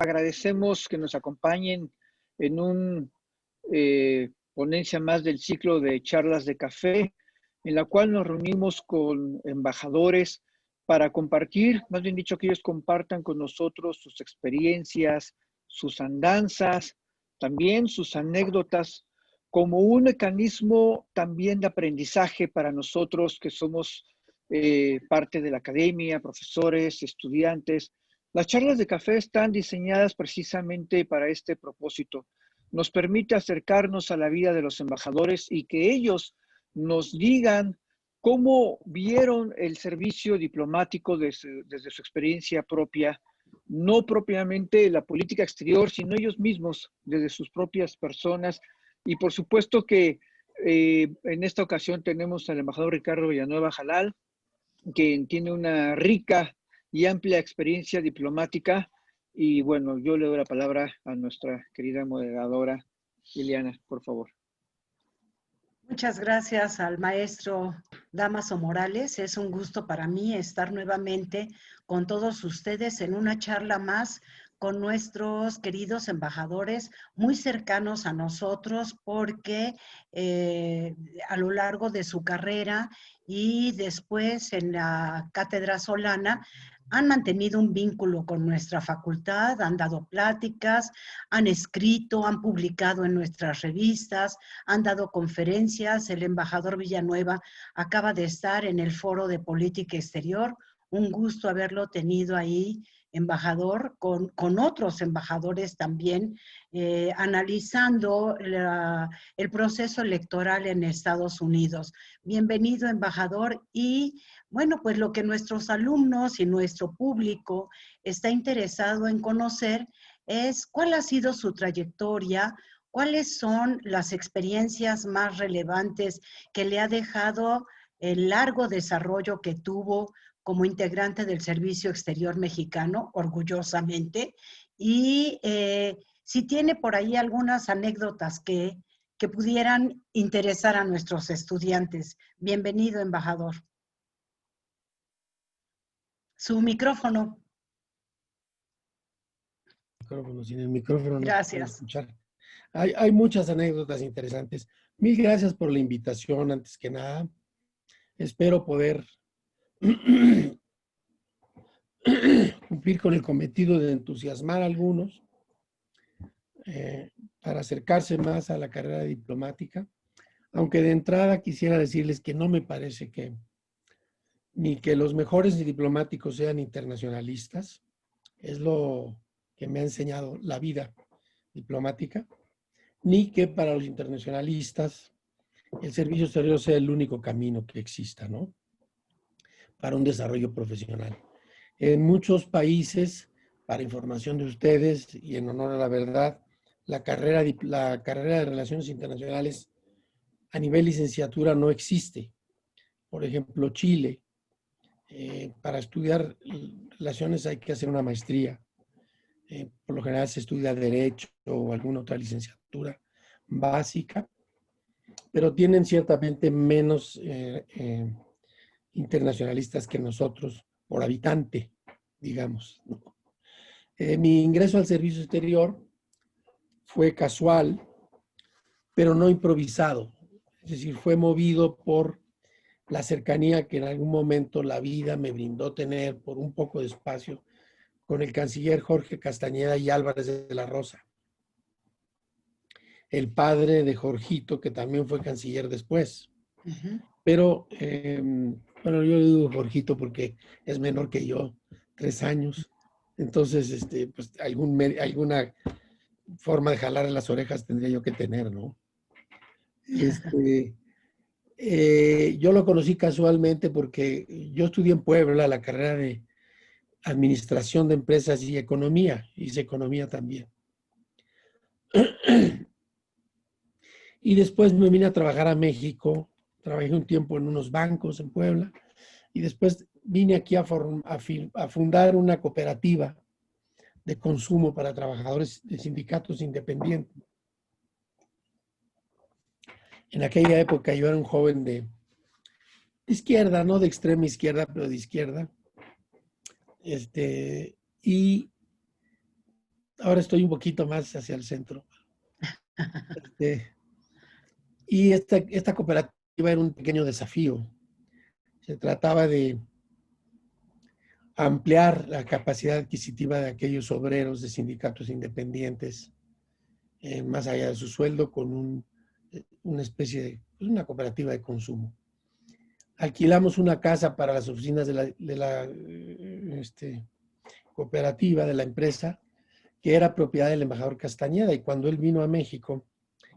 agradecemos que nos acompañen en un ponencia más del ciclo de charlas de café, en la cual nos reunimos con embajadores para compartir, más bien dicho, que ellos compartan con nosotros sus experiencias, sus andanzas, también sus anécdotas, como un mecanismo también de aprendizaje para nosotros que somos parte de la academia, profesores, estudiantes. Las charlas de café están diseñadas precisamente para este propósito. Nos permite acercarnos a la vida de los embajadores y que ellos nos digan cómo vieron el servicio diplomático desde su experiencia propia, no propiamente la política exterior, sino ellos mismos, desde sus propias personas. Y por supuesto que en esta ocasión tenemos al embajador Ricardo Villanueva Jalal, que tiene una rica y amplia experiencia diplomática. Y bueno, yo le doy la palabra a nuestra querida moderadora, Liliana, por favor. Muchas gracias al maestro Dámaso Morales. Es un gusto para mí estar nuevamente con todos ustedes en una charla más con nuestros queridos embajadores muy cercanos a nosotros porque a lo largo de su carrera y después en la Cátedra Solana han mantenido un vínculo con nuestra facultad, han dado pláticas, han escrito, han publicado en nuestras revistas, han dado conferencias. El embajador Villanueva acaba de estar en el Foro de Política Exterior. Un gusto haberlo tenido ahí, embajador, con otros embajadores también, analizando el proceso electoral en Estados Unidos. Bienvenido, embajador. Y bueno, pues lo que nuestros alumnos y nuestro público está interesado en conocer es cuál ha sido su trayectoria, cuáles son las experiencias más relevantes que le ha dejado el largo desarrollo que tuvo como integrante del Servicio Exterior Mexicano, orgullosamente, y si tiene por ahí algunas anécdotas que pudieran interesar a nuestros estudiantes. Bienvenido, embajador. Su micrófono. Sin el micrófono no Gracias. puedo escuchar. Hay muchas anécdotas interesantes. Mil gracias por la invitación, antes que nada. Espero poder cumplir con el cometido de entusiasmar a algunos para acercarse más a la carrera diplomática. Aunque de entrada quisiera decirles que no me parece que ni que los mejores diplomáticos sean internacionalistas. Es lo que me ha enseñado la vida diplomática, ni que para los internacionalistas el servicio exterior sea el único camino que exista, ¿no?, para un desarrollo profesional. En muchos países, para información de ustedes y en honor a la verdad, la carrera de Relaciones Internacionales a nivel licenciatura no existe. Por ejemplo, Chile, para estudiar relaciones hay que hacer una maestría. Por lo general se estudia Derecho o alguna otra licenciatura básica, pero tienen ciertamente menos internacionalistas que nosotros por habitante, digamos, ¿no? Mi ingreso al servicio exterior fue casual, pero no improvisado. Es decir, fue movido por la cercanía que en algún momento la vida me brindó tener por un poco de espacio con el canciller Jorge Castañeda y Álvarez de la Rosa, el padre de Jorgito, que también fue canciller después. Pero, bueno, yo le digo Jorgito porque es menor que yo, 3 años. Entonces, pues alguna forma de jalar las orejas tendría yo que tener, ¿no? Yo lo conocí casualmente porque yo estudié en Puebla la carrera de Administración de Empresas y Economía. Hice Economía también. Y después me vine a trabajar a México. Trabajé un tiempo en unos bancos en Puebla. Y después vine aquí a fundar una cooperativa de consumo para trabajadores de sindicatos independientes. En aquella época yo era un joven de izquierda, no de extrema izquierda, pero de izquierda. Y ahora estoy un poquito más hacia el centro. Este, y esta cooperativa era un pequeño desafío. Se trataba de ampliar la capacidad adquisitiva de aquellos obreros de sindicatos independientes, más allá de su sueldo, con una especie de una cooperativa de consumo. Alquilamos una casa para las oficinas de la cooperativa, de la empresa, que era propiedad del embajador Castañeda, y cuando él vino a México,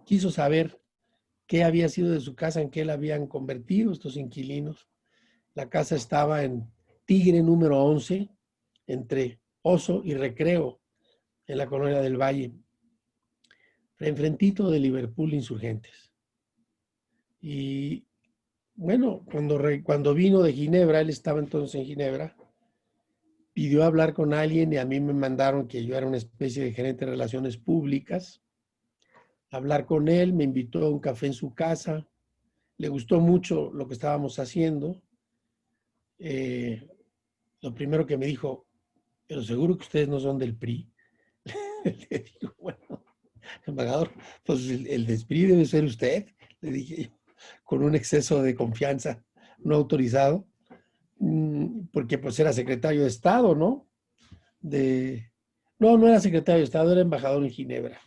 quiso saber qué había sido de su casa, en qué la habían convertido estos inquilinos. La casa estaba en Tigre número 11, entre Oso y Recreo, en la colonia del Valle, enfrentito de Liverpool Insurgentes. Y bueno, cuando vino de Ginebra, él estaba entonces en Ginebra, pidió hablar con alguien y a mí me mandaron, que yo era una especie de gerente de relaciones públicas, hablar con él, me invitó a un café en su casa, le gustó mucho lo que estábamos haciendo. Lo primero que me dijo, pero seguro que ustedes no son del PRI. Le digo, bueno, embajador, pues el del PRI debe ser usted, le dije yo, con un exceso de confianza no autorizado, porque pues era secretario de Estado, ¿no? No era secretario de Estado, era embajador en Ginebra,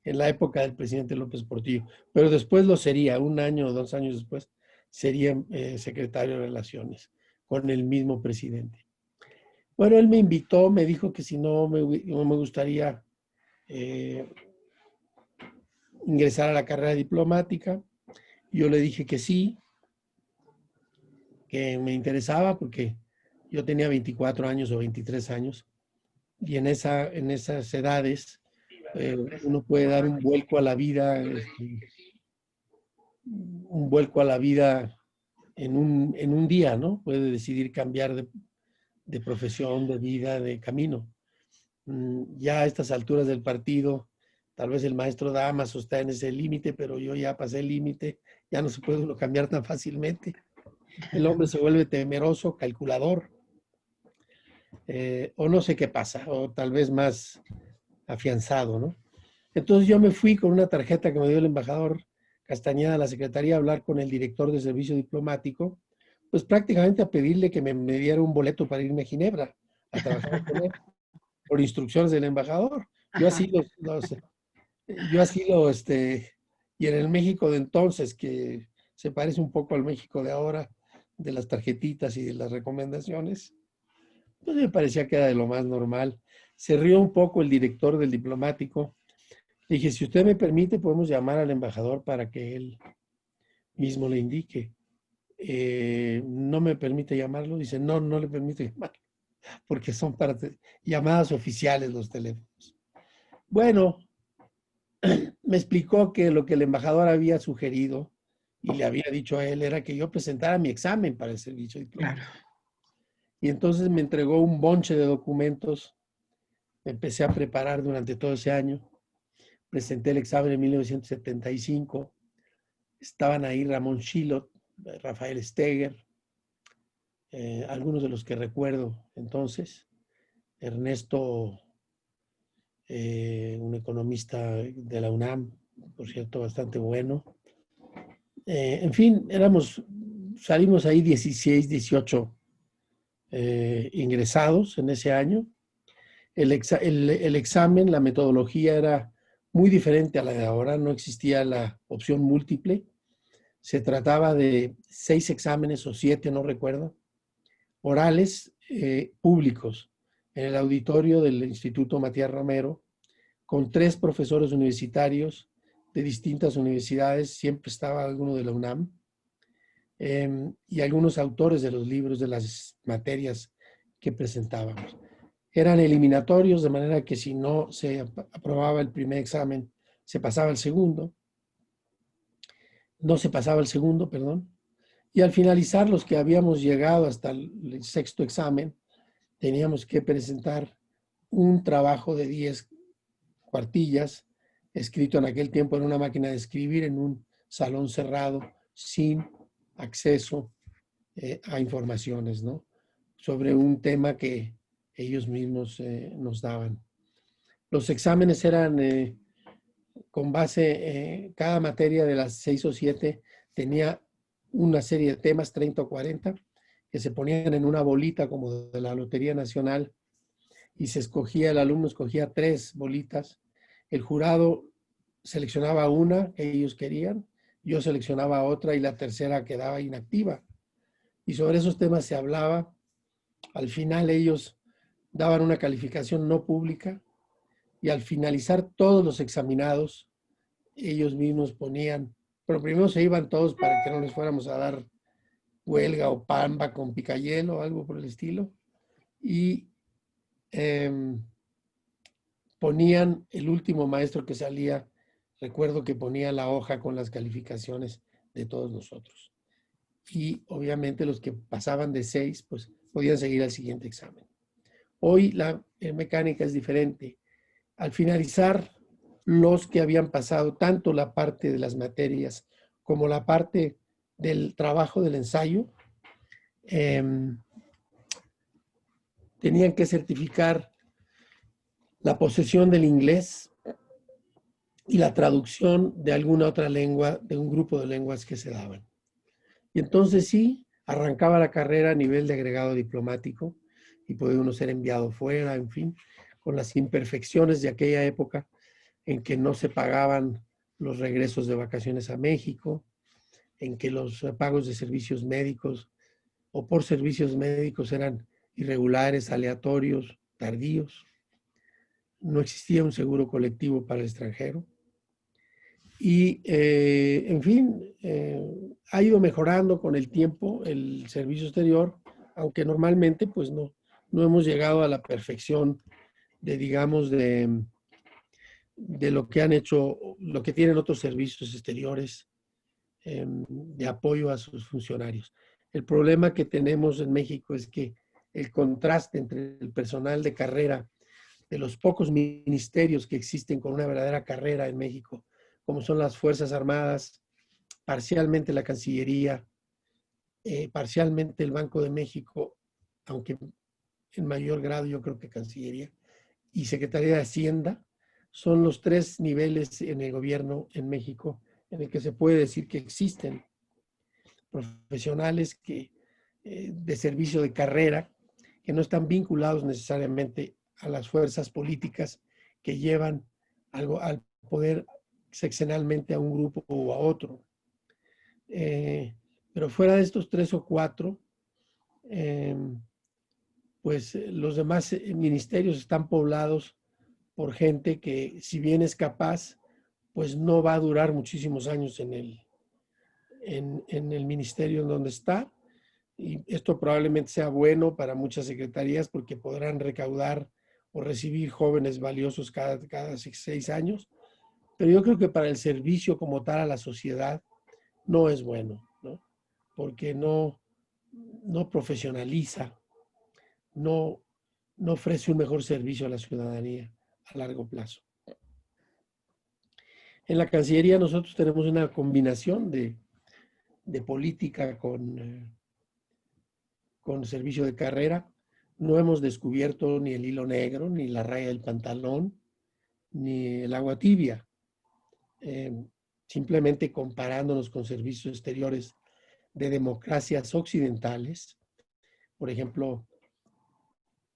en la época del presidente López Portillo, pero después lo sería, 1 año o 2 años después, sería secretario de Relaciones con el mismo presidente. Bueno, él me invitó, me dijo que si no me gustaría ingresar a la carrera diplomática. Yo le dije que sí, que me interesaba porque yo tenía 24 años o 23 años y en esas edades uno puede dar un vuelco a la vida, un vuelco a la vida en un día, ¿no? Puede decidir cambiar de profesión, de vida, de camino. Ya a estas alturas del partido, tal vez el maestro Damaso está en ese límite, pero yo ya pasé el límite, ya no se puede uno cambiar tan fácilmente. El hombre se vuelve temeroso, calculador, o no sé qué pasa, o tal vez más afianzado, ¿no? Entonces yo me fui con una tarjeta que me dio el embajador Castañeda a la Secretaría a hablar con el director de servicio diplomático, pues prácticamente a pedirle que me diera un boleto para irme a Ginebra a trabajar con él, por instrucciones del embajador. Yo así y en el México de entonces, que se parece un poco al México de ahora, de las tarjetitas y de las recomendaciones, pues me parecía que era de lo más normal. Se rió un poco el director del diplomático. Le dije, si usted me permite, podemos llamar al embajador para que él mismo le indique. No me permite llamarlo. Dice, no, no le permito llamarlo, porque son para llamadas oficiales los teléfonos. Bueno, me explicó que lo que el embajador había sugerido y le había dicho a él era que yo presentara mi examen para el servicio diplomático. Claro. Y entonces me entregó un bonche de documentos. Me empecé a preparar durante todo ese año. Presenté el examen en 1975. Estaban ahí Ramón Schillot, Rafael Steger, algunos de los que recuerdo entonces. Ernesto, un economista de la UNAM, por cierto, bastante bueno. En fin, salimos ahí 16, 18 ingresados en ese año. El examen, la metodología era muy diferente a la de ahora, no existía la opción múltiple. Se trataba de 6 exámenes o 7, no recuerdo, orales públicos en el auditorio del Instituto Matías Romero, con 3 profesores universitarios de distintas universidades, siempre estaba alguno de la UNAM, y algunos autores de los libros de las materias que presentábamos. Eran eliminatorios, de manera que si no se aprobaba el primer examen, se pasaba el segundo. No se pasaba el segundo, perdón. Y al finalizar, los que habíamos llegado hasta el 6º examen, teníamos que presentar un trabajo de 10 cuartillas, escrito en aquel tiempo en una máquina de escribir, en un salón cerrado, sin acceso a informaciones, ¿no? Sobre un tema que ellos mismos nos daban. Los exámenes eran con base, cada materia de las 6 o 7 tenía una serie de temas, 30 o 40, que se ponían en una bolita como de la Lotería Nacional y se escogía, el alumno escogía 3 bolitas, el jurado seleccionaba una que ellos querían, yo seleccionaba otra y la tercera quedaba inactiva. Y sobre esos temas se hablaba. Al final ellos daban una calificación no pública y al finalizar todos los examinados, ellos mismos ponían, pero primero se iban todos para que no les fuéramos a dar huelga o pamba con picayelo o algo por el estilo, y ponían el último maestro que salía, recuerdo que ponía la hoja con las calificaciones de todos nosotros. Y obviamente los que pasaban de 6, pues podían seguir al siguiente examen. Hoy la mecánica es diferente. Al finalizar, los que habían pasado tanto la parte de las materias como la parte del trabajo del ensayo, tenían que certificar la posesión del inglés y la traducción de alguna otra lengua, de un grupo de lenguas que se daban. Y entonces sí, arrancaba la carrera a nivel de agregado diplomático y podía uno ser enviado fuera, en fin, con las imperfecciones de aquella época en que no se pagaban los regresos de vacaciones a México, en que los pagos de servicios médicos o por servicios médicos eran irregulares, aleatorios, tardíos. No existía un seguro colectivo para el extranjero. Y, en fin, ha ido mejorando con el tiempo el servicio exterior, aunque normalmente pues no hemos llegado a la perfección de, digamos, de lo que han hecho, lo que tienen otros servicios exteriores de apoyo a sus funcionarios. El problema que tenemos en México es que el contraste entre el personal de carrera de los pocos ministerios que existen con una verdadera carrera en México, como son las Fuerzas Armadas, parcialmente la Cancillería, parcialmente el Banco de México, aunque en mayor grado yo creo que Cancillería, y Secretaría de Hacienda, son los 3 niveles en el gobierno en México en el que se puede decir que existen profesionales que, de servicio de carrera, que no están vinculados necesariamente a las fuerzas políticas que llevan algo al poder sexenalmente a un grupo o a otro. Pero fuera de estos 3 o 4, pues los demás ministerios están poblados por gente que, si bien es capaz, pues no va a durar muchísimos años en el ministerio en donde está. Y esto probablemente sea bueno para muchas secretarías porque podrán recaudar o recibir jóvenes valiosos cada 6 años. Pero yo creo que para el servicio como tal a la sociedad no es bueno, ¿no? Porque no profesionaliza, no ofrece un mejor servicio a la ciudadanía a largo plazo. En la Cancillería nosotros tenemos una combinación de política con servicio de carrera. No hemos descubierto ni el hilo negro, ni la raya del pantalón, ni el agua tibia. Simplemente comparándonos con servicios exteriores de democracias occidentales, por ejemplo,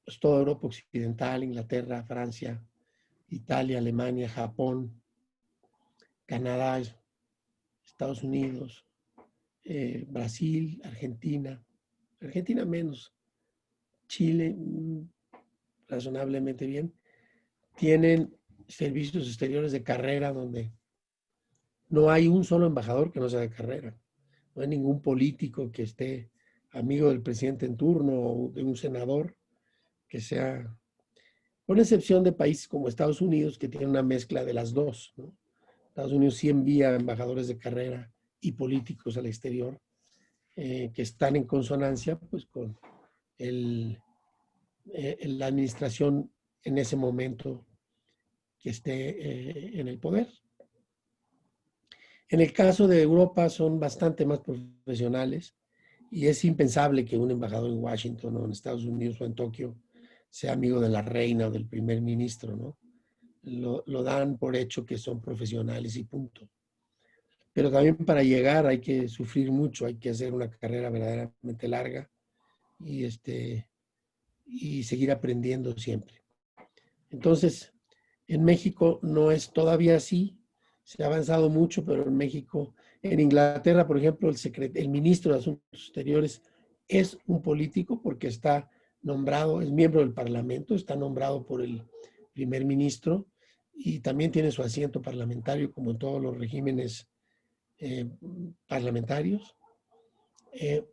pues toda Europa occidental, Inglaterra, Francia, Italia, Alemania, Japón, Canadá, Estados Unidos, Brasil, Argentina menos, Chile, razonablemente bien, tienen servicios exteriores de carrera donde no hay un solo embajador que no sea de carrera. No hay ningún político que esté amigo del presidente en turno o de un senador que sea, con excepción de países como Estados Unidos, que tiene una mezcla de las dos, ¿no? Estados Unidos sí envía embajadores de carrera y políticos al exterior que están en consonancia pues, con la administración en ese momento que esté en el poder. En el caso de Europa son bastante más profesionales y es impensable que un embajador en Washington o en Estados Unidos o en Tokio sea amigo de la reina o del primer ministro, ¿no? lo dan por hecho que son profesionales y punto. Pero también para llegar hay que sufrir mucho, hay que hacer una carrera verdaderamente larga y, y seguir aprendiendo siempre. Entonces, en México no es todavía así, se ha avanzado mucho, pero en México, en Inglaterra, por ejemplo, el ministro de Asuntos Exteriores es un político porque está nombrado, es miembro del Parlamento, está nombrado por el primer ministro y también tiene su asiento parlamentario como en todos los regímenes parlamentarios.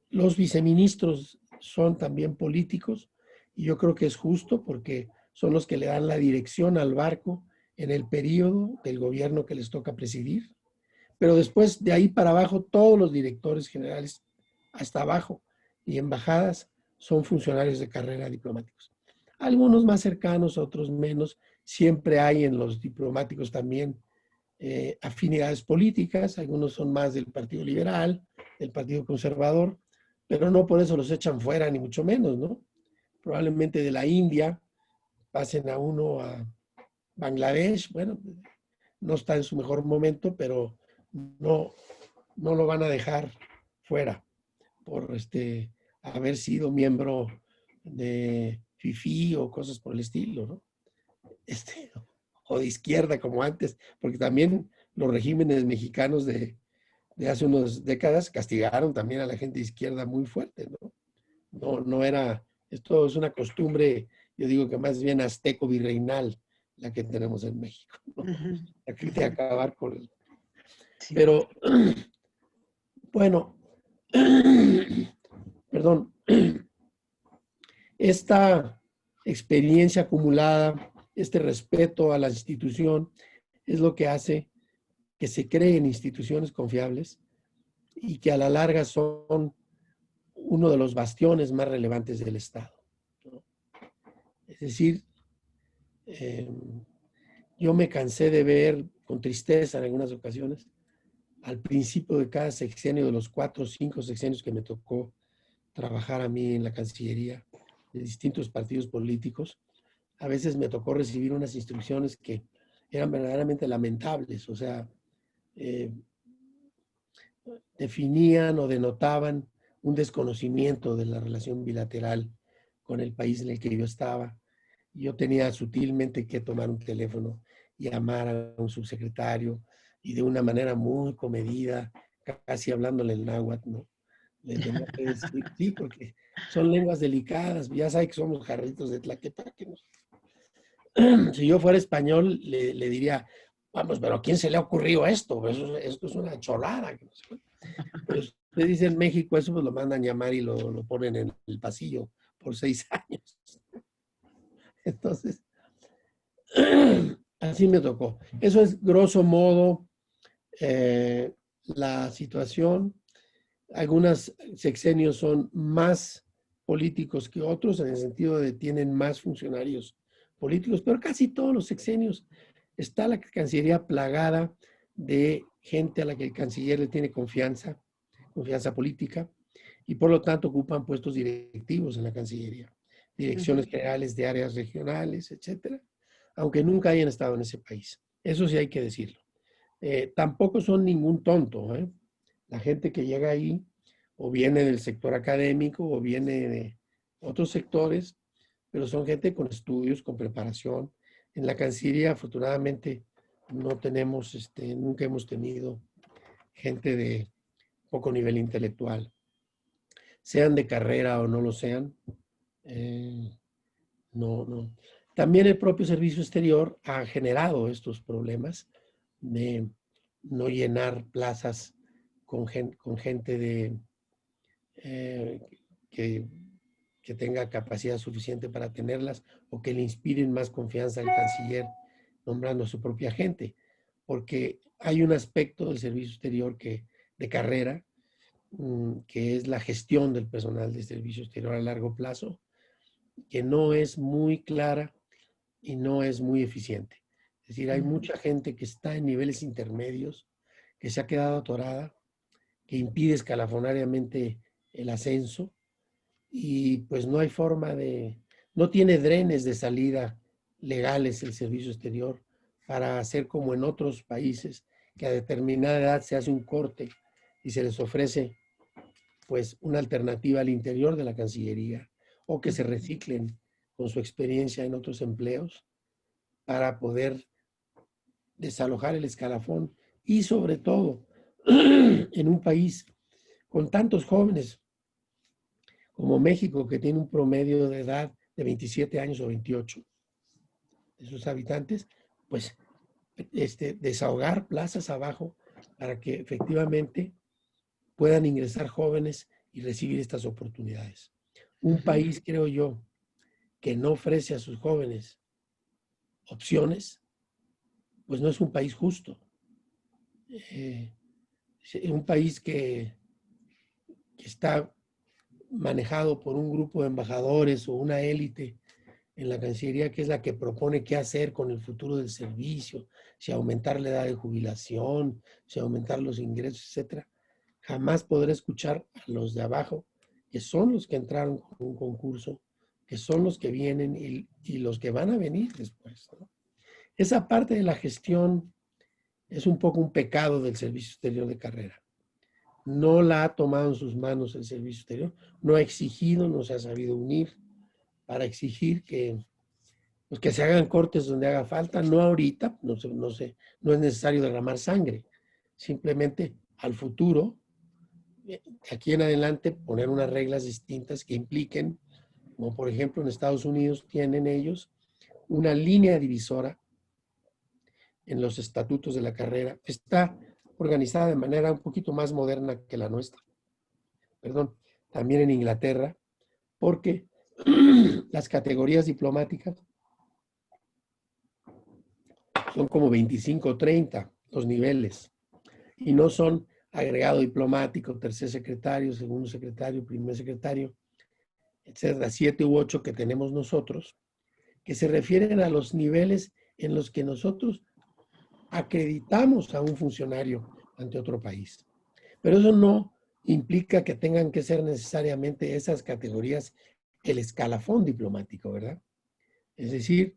Los viceministros son también políticos y yo creo que es justo porque son los que le dan la dirección al barco en el periodo del gobierno que les toca presidir. Pero después de ahí para abajo, todos los directores generales hasta abajo y embajadas son funcionarios de carrera diplomáticos. Algunos más cercanos, otros menos. Siempre hay en los diplomáticos también afinidades políticas. Algunos son más del Partido Liberal, del Partido Conservador, pero no por eso los echan fuera, ni mucho menos, ¿no? Probablemente de la India pasen a uno a Bangladesh, bueno, no está en su mejor momento, pero no lo van a dejar fuera por haber sido miembro de FIFI o cosas por el estilo, ¿no? O de izquierda como antes, porque también los regímenes mexicanos de hace unas décadas castigaron también a la gente de izquierda muy fuerte, ¿no? No era, esto es una costumbre, yo digo que más bien azteco virreinal la que tenemos en México, ¿no? La que de acabar con el... Sí. Pero, bueno, perdón, esta experiencia acumulada, este respeto a la institución, es lo que hace que se creen instituciones confiables y que a la larga son uno de los bastiones más relevantes del Estado, ¿no? Es decir, yo me cansé de ver con tristeza en algunas ocasiones, al principio de cada sexenio, de los 4 o 5 sexenios que me tocó trabajar a mí en la Cancillería de distintos partidos políticos, a veces me tocó recibir unas instrucciones que eran verdaderamente lamentables, o sea, definían o denotaban un desconocimiento de la relación bilateral con el país en el que yo estaba. Yo tenía sutilmente que tomar un teléfono y llamar a un subsecretario y de una manera muy comedida, casi hablándole el náhuatl, ¿no? Le tenía que decir, sí, porque son lenguas delicadas, ya sabe que somos jarritos de Tlaquepaque, ¿no? Si yo fuera español, le diría, vamos, pero ¿a quién se le ha ocurrido esto? Esto es una cholada. Pero usted dice en México, eso pues lo mandan llamar y lo ponen en el pasillo por 6 años. Entonces, así me tocó. Eso es grosso modo la situación. Algunos sexenios son más políticos que otros, en el sentido de tienen más funcionarios políticos, pero casi todos los sexenios está la Cancillería plagada de gente a la que el canciller le tiene confianza política, y por lo tanto ocupan puestos directivos en la Cancillería, direcciones generales de áreas regionales, etcétera, aunque nunca hayan estado en ese país. Eso sí hay que decirlo. Tampoco son ningún tonto, ¿eh? La gente que llega ahí o viene del sector académico o viene de otros sectores, pero son gente con estudios, con preparación. En la Cancillería, afortunadamente, no tenemos, nunca hemos tenido gente de poco nivel intelectual, sean de carrera o no lo sean. No. También el propio servicio exterior ha generado estos problemas de no llenar plazas con gente de, que tenga capacidad suficiente para tenerlas o que le inspiren más confianza al canciller nombrando a su propia gente, porque hay un aspecto del servicio exterior de carrera, que es la gestión del personal de servicio exterior a largo plazo, que no es muy clara y no es muy eficiente. Es decir, hay mucha gente que está en niveles intermedios, que se ha quedado atorada, que impide escalafonariamente el ascenso, y pues no hay forma no tiene drenes de salida legales el servicio exterior para hacer como en otros países, que a determinada edad se hace un corte y se les ofrece pues una alternativa al interior de la Cancillería, o que se reciclen con su experiencia en otros empleos para poder desalojar el escalafón y sobre todo en un país con tantos jóvenes como México, que tiene un promedio de edad de 27 años o 28 de sus habitantes, pues desahogar plazas abajo para que efectivamente puedan ingresar jóvenes y recibir estas oportunidades. Un país, creo yo, que no ofrece a sus jóvenes opciones, pues no es un país justo. Un país que está manejado por un grupo de embajadores o una élite en la Cancillería, que es la que propone qué hacer con el futuro del servicio, si aumentar la edad de jubilación, si aumentar los ingresos, etcétera, jamás podrá escuchar a los de abajo, que son los que entraron con un concurso, que son los que vienen y los que van a venir después, ¿no? Esa parte de la gestión es un poco un pecado del Servicio Exterior de Carrera. No la ha tomado en sus manos el Servicio Exterior, no ha exigido, no se ha sabido unir para exigir que, pues, que se hagan cortes donde haga falta, no ahorita, no es necesario derramar sangre, simplemente al futuro, aquí en adelante, poner unas reglas distintas que impliquen, como por ejemplo en Estados Unidos tienen ellos, una línea divisora en los estatutos de la carrera. Está organizada de manera un poquito más moderna que la nuestra. Perdón, también en Inglaterra, porque las categorías diplomáticas son como 25 o 30 los niveles y no son agregado diplomático, tercer secretario, segundo secretario, primer secretario, etcétera, 7 u 8 que tenemos nosotros, que se refieren a los niveles en los que nosotros acreditamos a un funcionario ante otro país. Pero eso no implica que tengan que ser necesariamente esas categorías el escalafón diplomático, ¿verdad? Es decir,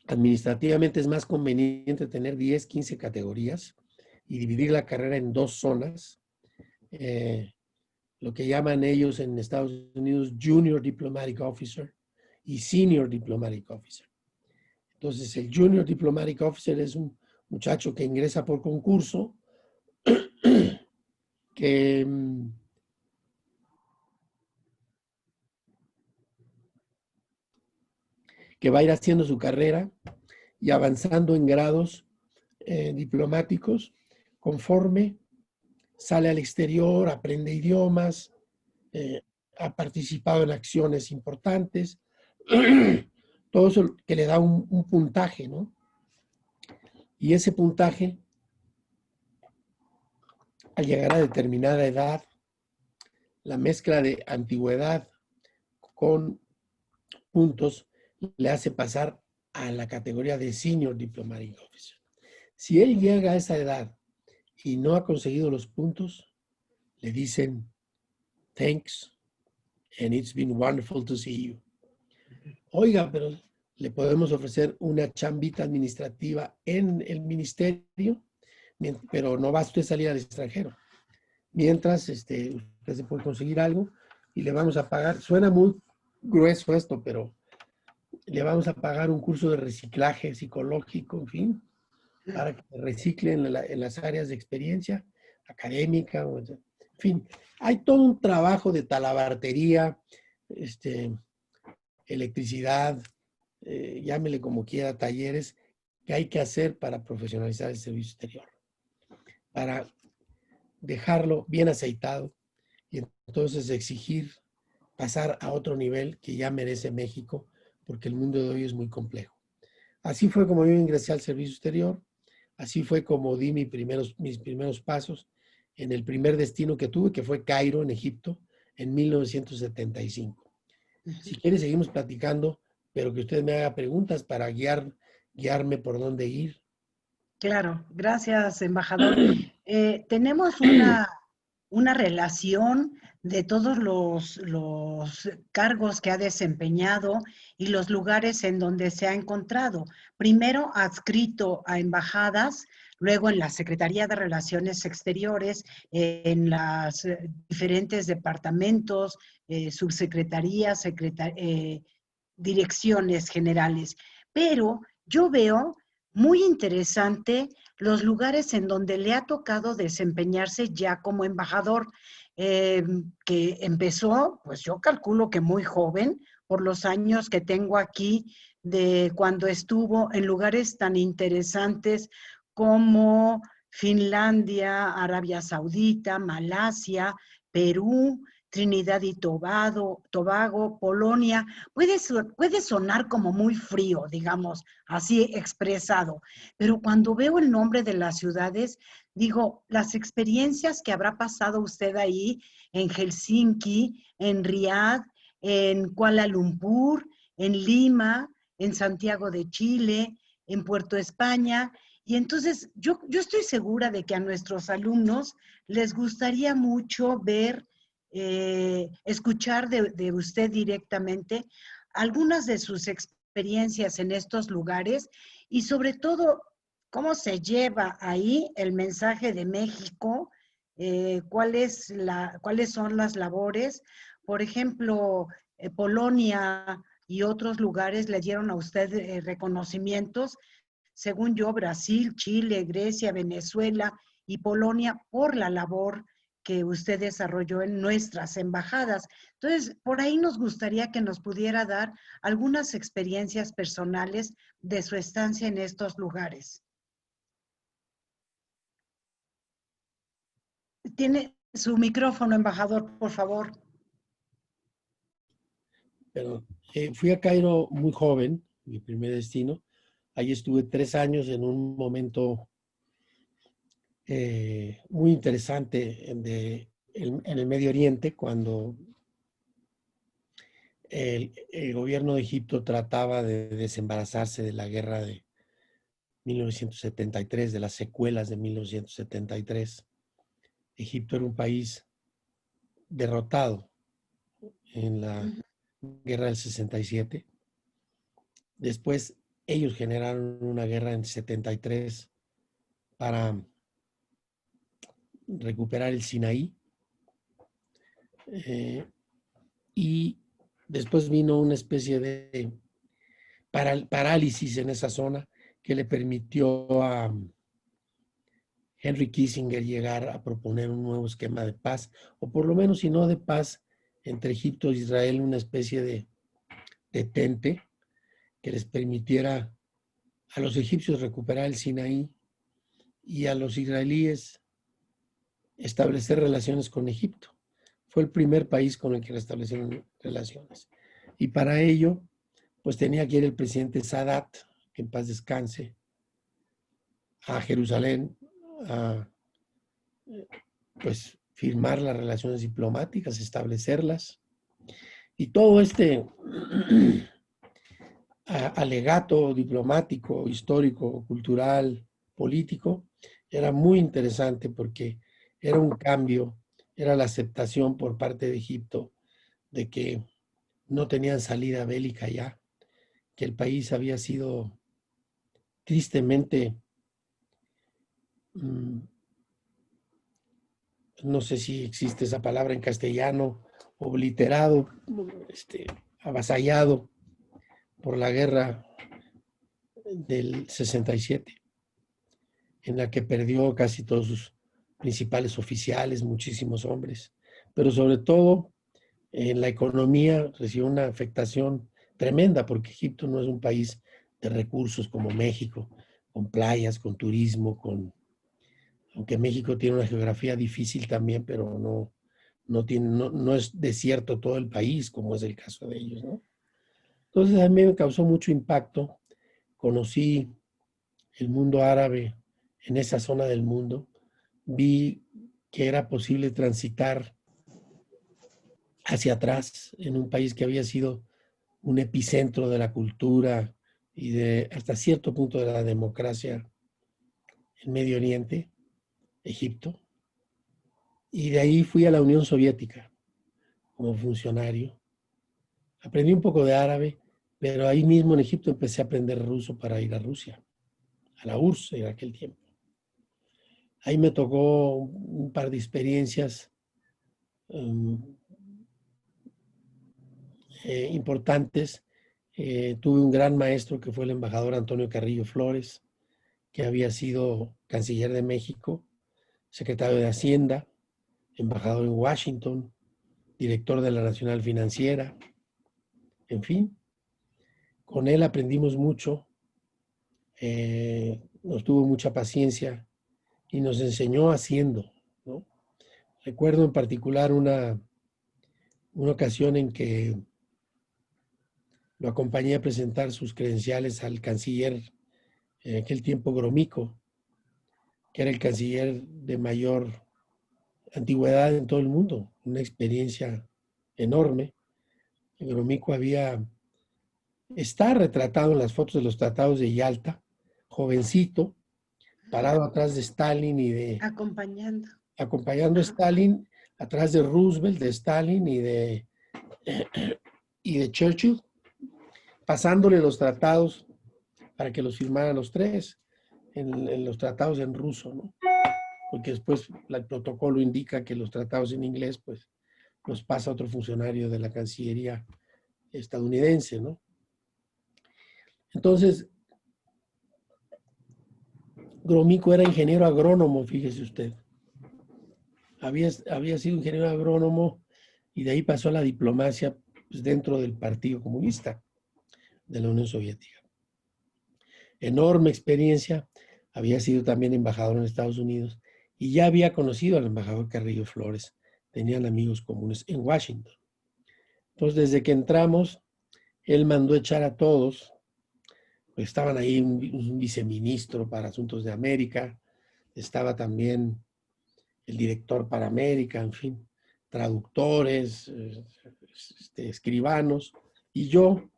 administrativamente es más conveniente tener 10, 15 categorías y dividir la carrera en 2 zonas, lo que llaman ellos en Estados Unidos Junior Diplomatic Officer y Senior Diplomatic Officer. Entonces, el Junior Diplomatic Officer es un muchacho que ingresa por concurso, que va a ir haciendo su carrera y avanzando en grados diplomáticos conforme sale al exterior, aprende idiomas, ha participado en acciones importantes, todo eso que le da un puntaje, ¿no? Y ese puntaje, al llegar a determinada edad, la mezcla de antigüedad con puntos le hace pasar a la categoría de Senior Diplomatic Officer. Si él llega a esa edad y no ha conseguido los puntos, le dicen, thanks, and it's been wonderful to see you. Oiga, pero le podemos ofrecer una chambita administrativa en el ministerio, pero no va usted a salir al extranjero. Mientras, usted se puede conseguir algo y le vamos a pagar, suena muy grueso esto, pero le vamos a pagar un curso de reciclaje psicológico, en fin, para que reciclen en las áreas de experiencia académica, en fin. Hay todo un trabajo de talabartería, electricidad, llámele como quiera, talleres, que hay que hacer para profesionalizar el servicio exterior, para dejarlo bien aceitado y entonces exigir pasar a otro nivel que ya merece México, porque el mundo de hoy es muy complejo. Así fue como yo ingresé al servicio exterior, así fue como di mis primeros pasos en el primer destino que tuve, que fue Cairo, en Egipto, en 1975. Si quiere, seguimos platicando, pero que usted me haga preguntas para guiarme por dónde ir. Claro, gracias, embajador. Tenemos una una relación de todos los cargos que ha desempeñado y los lugares en donde se ha encontrado. Primero adscrito a embajadas, luego en la Secretaría de Relaciones Exteriores, en los diferentes departamentos, subsecretarías, direcciones generales. Pero yo veo muy interesante los lugares en donde le ha tocado desempeñarse ya como embajador, que empezó, pues yo calculo que muy joven, por los años que tengo aquí, de cuando estuvo en lugares tan interesantes como Finlandia, Arabia Saudita, Malasia, Perú, Trinidad y Tobago, Polonia. Puede sonar como muy frío, digamos, así expresado, pero cuando veo el nombre de las ciudades, digo, las experiencias que habrá pasado usted ahí en Helsinki, en Riad, en Kuala Lumpur, en Lima, en Santiago de Chile, en Puerto España. Y entonces yo estoy segura de que a nuestros alumnos les gustaría mucho ver, escuchar de usted directamente algunas de sus experiencias en estos lugares y sobre todo cómo se lleva ahí el mensaje de México, cuáles son las labores. Por ejemplo, Polonia y otros lugares le dieron a usted reconocimientos, según yo, Brasil, Chile, Grecia, Venezuela y Polonia, por la labor que usted desarrolló en nuestras embajadas. Entonces, por ahí nos gustaría que nos pudiera dar algunas experiencias personales de su estancia en estos lugares. Tiene su micrófono, embajador, por favor. Pero fui a Cairo muy joven, mi primer destino. Ahí estuve 3 años en un momento muy interesante en el Medio Oriente, cuando el gobierno de Egipto trataba de desembarazarse de la guerra de 1973, de las secuelas de 1973. Egipto era un país derrotado en la guerra del 67. Después ellos generaron una guerra en 73 para recuperar el Sinaí. Y después vino una especie de parálisis en esa zona que le permitió a Henry Kissinger llegar a proponer un nuevo esquema de paz, o por lo menos, si no de paz, entre Egipto e Israel, una especie de detente que les permitiera a los egipcios recuperar el Sinaí y a los israelíes establecer relaciones con Egipto. Fue el primer país con el que restablecieron relaciones. Y para ello, pues tenía que ir el presidente Sadat, que en paz descanse, a Jerusalén a pues firmar las relaciones diplomáticas, establecerlas. Y todo este alegato diplomático, histórico, cultural, político, era muy interesante porque era un cambio, era la aceptación por parte de Egipto de que no tenían salida bélica ya, que el país había sido tristemente, no sé si existe esa palabra en castellano, obliterado, avasallado por la guerra del 67, en la que perdió casi todos sus principales oficiales, muchísimos hombres, pero sobre todo en la economía recibió una afectación tremenda, porque Egipto no es un país de recursos como México, con playas, con turismo, aunque México tiene una geografía difícil también, pero no es desierto todo el país, como es el caso de ellos, ¿no? Entonces a mí me causó mucho impacto. Conocí el mundo árabe en esa zona del mundo. Vi que era posible transitar hacia atrás en un país que había sido un epicentro de la cultura y hasta cierto punto de la democracia en Medio Oriente, Egipto. Y de ahí fui a la Unión Soviética como funcionario. Aprendí un poco de árabe, pero ahí mismo en Egipto empecé a aprender ruso para ir a Rusia, a la URSS en aquel tiempo. Ahí me tocó un par de experiencias importantes. Tuve un gran maestro que fue el embajador Antonio Carrillo Flores, que había sido canciller de México, secretario de Hacienda, embajador en Washington, director de la Nacional Financiera, en fin. Con él aprendimos mucho, nos tuvo mucha paciencia y nos enseñó haciendo, ¿no? Recuerdo en particular una ocasión en que lo acompañé a presentar sus credenciales al canciller en aquel tiempo Gromyko, que era el canciller de mayor antigüedad en todo el mundo, una experiencia enorme. Gromyko está retratado en las fotos de los tratados de Yalta, jovencito, parado atrás de Stalin acompañando a Stalin, atrás de Roosevelt, de Stalin y de Churchill, pasándole los tratados para que los firmaran los tres, en los tratados en ruso, ¿no? Porque después el protocolo indica que los tratados en inglés, pues, los pasa otro funcionario de la Cancillería estadounidense, ¿no? Entonces, Gromyko era ingeniero agrónomo, fíjese usted. Había sido ingeniero agrónomo y de ahí pasó a la diplomacia, pues, dentro del Partido Comunista de la Unión Soviética. Enorme experiencia, había sido también embajador en Estados Unidos y ya había conocido al embajador Carrillo Flores, tenían amigos comunes en Washington. Entonces, desde que entramos, él mandó echar a todos, pues estaban ahí un viceministro para Asuntos de América, estaba también el director para América, en fin, traductores, escribanos, y yo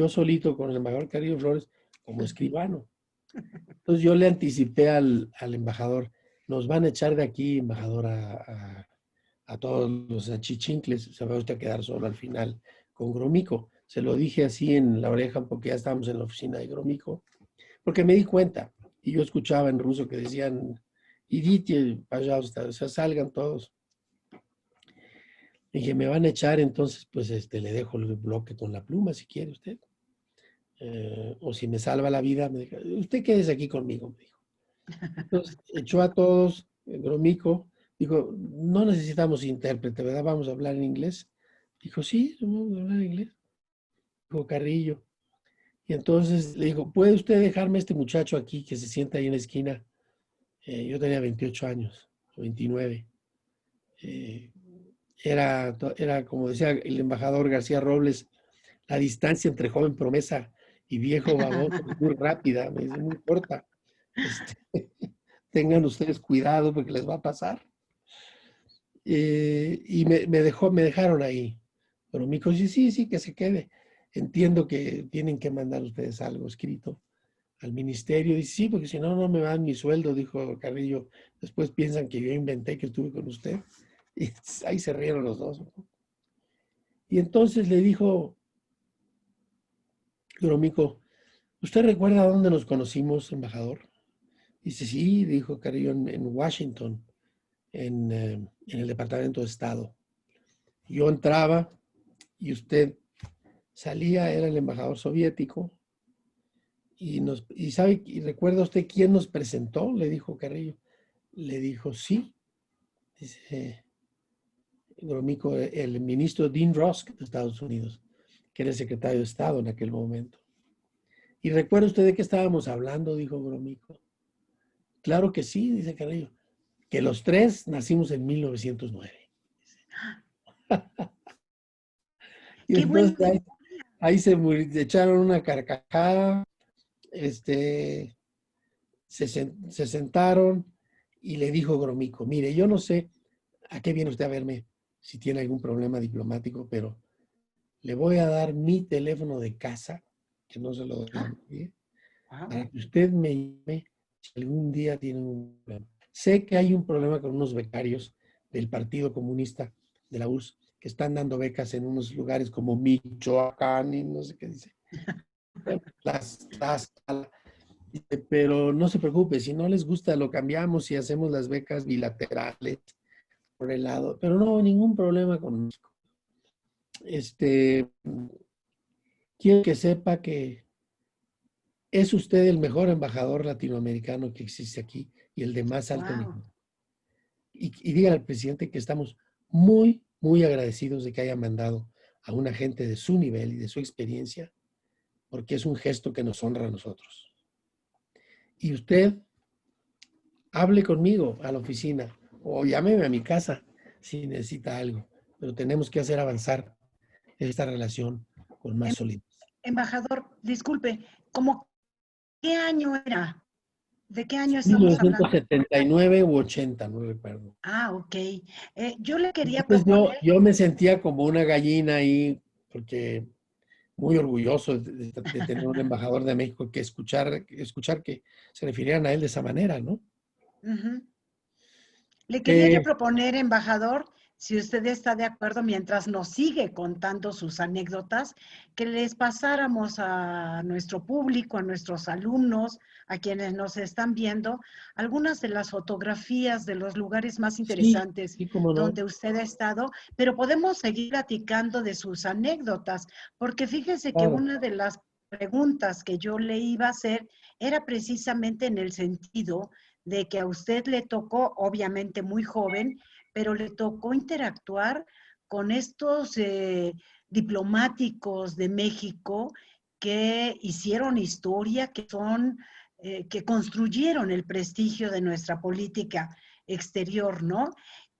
solito con el embajador Carrillo Flores como escribano. Entonces yo le anticipé al embajador, nos van a echar de aquí, embajador, a todos los achichincles, se va usted a quedar solo al final con Gromyko. Se lo dije así en la oreja porque ya estábamos en la oficina de Gromyko, porque me di cuenta, y yo escuchaba en ruso que decían, idite, pajausta, o sea, salgan todos. Dije, me van a echar, entonces pues le dejo el bloque con la pluma si quiere usted. O si me salva la vida, me dijo, usted quédese aquí conmigo, me dijo. Entonces echó a todos, Gromyko, dijo, no necesitamos intérprete, ¿verdad? Vamos a hablar en inglés. Dijo, sí, vamos a hablar en inglés. Dijo Carrillo. Y entonces le dijo, ¿puede usted dejarme a este muchacho aquí que se sienta ahí en la esquina? Yo tenía 28 años, 29. Era, como decía el embajador García Robles, la distancia entre joven promesa y viejo baboso es muy rápida, me dice, muy corta. Tengan ustedes cuidado porque les va a pasar. Y me dejaron ahí. Pero me dijo, sí, que se quede. Entiendo que tienen que mandar ustedes algo escrito al ministerio. Dice, sí, porque si no, no me dan mi sueldo, dijo Carrillo. Después piensan que yo inventé que estuve con usted. Y ahí se rieron los dos. Y entonces le dijo Gromyko, ¿usted recuerda dónde nos conocimos, embajador? Dice, sí, dijo Carrillo, en Washington, en el Departamento de Estado. Yo entraba y usted salía, era el embajador soviético. ¿Y recuerda usted quién nos presentó? Le dijo Carrillo. Le dijo, sí. Dice Gromyko, el ministro Dean Rusk de Estados Unidos, que era el secretario de Estado en aquel momento. ¿Y recuerda usted de qué estábamos hablando? Dijo Gromyko. Claro que sí, dice Carrillo, que los tres nacimos en 1909. Y ¡Qué entonces bueno! ahí se echaron una carcajada, se sentaron y le dijo Gromyko, mire, yo no sé a qué viene usted a verme si tiene algún problema diplomático, pero le voy a dar mi teléfono de casa, que no se lo doy a nadie, para que usted me llame si algún día tiene un problema. Sé que hay un problema con unos becarios del Partido Comunista de la URSS, que están dando becas en unos lugares como Michoacán y no sé qué dice. Pero no se preocupe, si no les gusta lo cambiamos y hacemos las becas bilaterales por el lado, pero no, ningún problema con México. Quiero que sepa que es usted el mejor embajador latinoamericano que existe aquí y el de más alto nivel. Y diga al presidente que estamos muy, muy agradecidos de que haya mandado a una gente de su nivel y de su experiencia, porque es un gesto que nos honra a nosotros. Y usted hable conmigo a la oficina o llámeme a mi casa si necesita algo, pero tenemos que hacer avanzar esta relación con más solidez. Embajador, disculpe, ¿qué año era? ¿De qué año estamos hablando? 1979 u 80, no recuerdo. Ah, ok. Yo le quería Entonces proponer... yo me sentía como una gallina ahí, porque muy orgulloso de tener un embajador de México que escuchar que se refirieran a él de esa manera, ¿no? Le quería yo proponer, embajador, si usted está de acuerdo, mientras nos sigue contando sus anécdotas, que les pasáramos a nuestro público, a nuestros alumnos, a quienes nos están viendo, algunas de las fotografías de los lugares más interesantes sí, cómo no. donde usted ha estado, pero podemos seguir platicando de sus anécdotas, porque fíjese que una de las preguntas que yo le iba a hacer era precisamente en el sentido de que a usted le tocó, obviamente muy joven, pero le tocó interactuar con estos diplomáticos de México que hicieron historia, que construyeron el prestigio de nuestra política exterior, ¿no?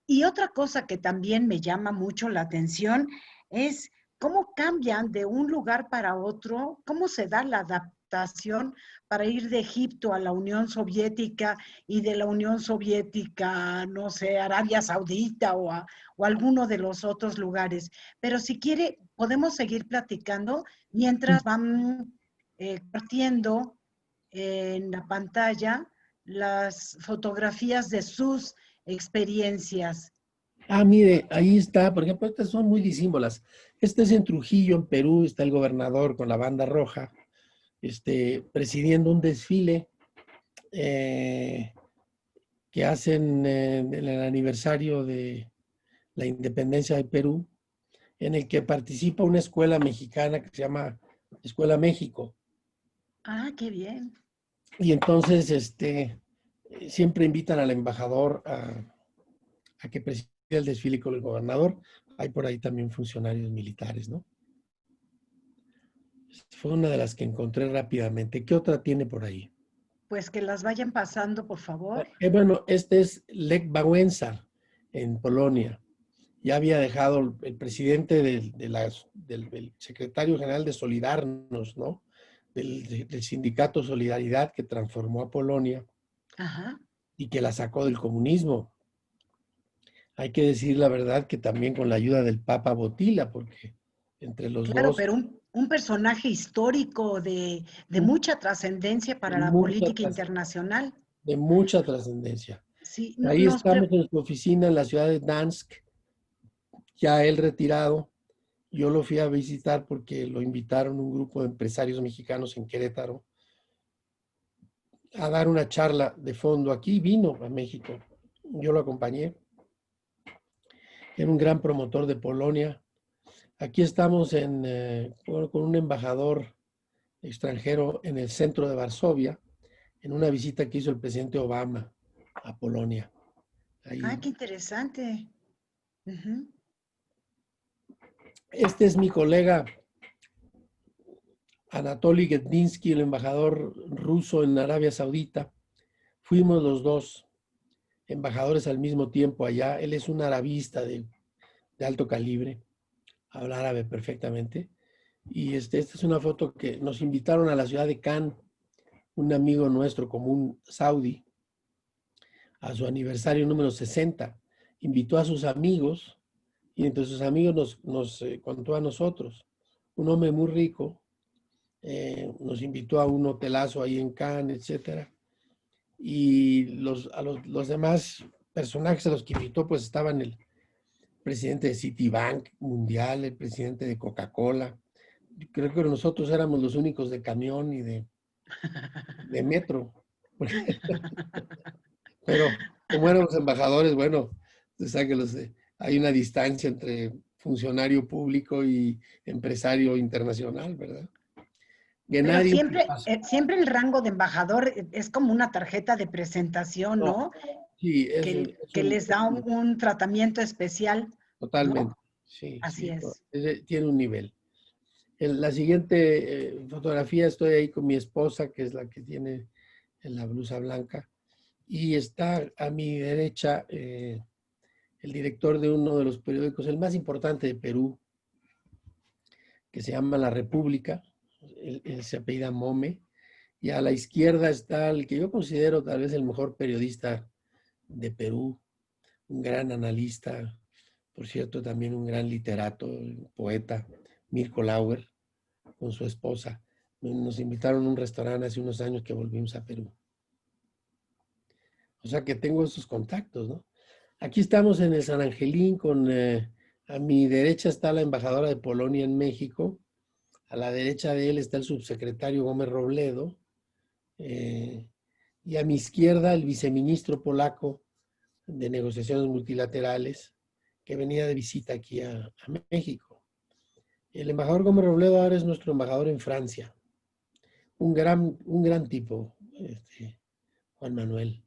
Y otra cosa que también me llama mucho la atención es cómo cambian de un lugar para otro, cómo se da la adaptación para ir de Egipto a la Unión Soviética y de la Unión Soviética, no sé, Arabia Saudita o alguno de los otros lugares. Pero si quiere, podemos seguir platicando mientras van partiendo en la pantalla las fotografías de sus experiencias. Mire, ahí está, por ejemplo, estas son muy disímbolas. Este es en Trujillo, en Perú, está el gobernador con la banda roja, presidiendo un desfile que hacen en el aniversario de la independencia de Perú, en el que participa una escuela mexicana que se llama Escuela México. Ah, qué bien. Y entonces, siempre invitan al embajador a que presida el desfile con el gobernador. Hay por ahí también funcionarios militares, ¿no? Fue una de las que encontré rápidamente. ¿Qué otra tiene por ahí? Pues que las vayan pasando, por favor. Bueno, este es Lech Wałęsa, en Polonia. Ya había dejado el presidente del secretario general de Solidarność, ¿no? Del sindicato Solidaridad, que transformó a Polonia. Ajá. Y que la sacó del comunismo. Hay que decir la verdad que también con la ayuda del Papa Botila, porque entre los Claro, dos... pero un personaje histórico de mucha trascendencia para la política internacional. De mucha trascendencia. Sí, Ahí estamos en su oficina en la ciudad de Gdansk, ya él retirado. Yo lo fui a visitar porque lo invitaron un grupo de empresarios mexicanos en Querétaro a dar una charla de fondo aquí. Vino a México. Yo lo acompañé. Era un gran promotor de Polonia. Aquí estamos con un embajador extranjero en el centro de Varsovia, en una visita que hizo el presidente Obama a Polonia. Ahí. Qué interesante. Este es mi colega Anatoly Gedlinsky, el embajador ruso en Arabia Saudita. Fuimos los dos embajadores al mismo tiempo allá. Él es un arabista de alto calibre, habla árabe perfectamente. Y esta es una foto que nos invitaron a la ciudad de Cannes, un amigo nuestro común saudí, a su aniversario número 60. Invitó a sus amigos y entre sus amigos nos contó a nosotros. Un hombre muy rico nos invitó a un hotelazo ahí en Cannes, etcétera. Y los demás personajes a los que invitó, pues estaban el presidente de Citibank Mundial, el presidente de Coca-Cola. Creo que nosotros éramos los únicos de camión y de metro. Pero como éramos embajadores, bueno, usted sabe que hay una distancia entre funcionario público y empresario internacional, ¿verdad? Que Pero nadie siempre, pasa. siempre el rango de embajador es como una tarjeta de presentación, No, ¿no? sí, Que les da un tratamiento especial, totalmente, ¿no? sí, Así sí, es. tiene un nivel. En la siguiente fotografía estoy ahí con mi esposa, que es la que tiene la blusa blanca, y está a mi derecha el director de uno de los periódicos, el más importante de Perú, que se llama La República. Él se apellida Mome, y a la izquierda está el que yo considero tal vez el mejor periodista de Perú, un gran analista, por cierto, también un gran literato, poeta, Mirko Lauer, con su esposa. Nos invitaron a un restaurante hace unos años que volvimos a Perú. O sea que tengo esos contactos, ¿no? Aquí estamos en el San Angelín a mi derecha está la embajadora de Polonia en México, a la derecha de él está el subsecretario Gómez Robledo, y a mi izquierda el viceministro polaco de negociaciones multilaterales que venía de visita aquí a México. El embajador Gómez Robledo ahora es nuestro embajador en Francia. Un gran tipo, Juan Manuel,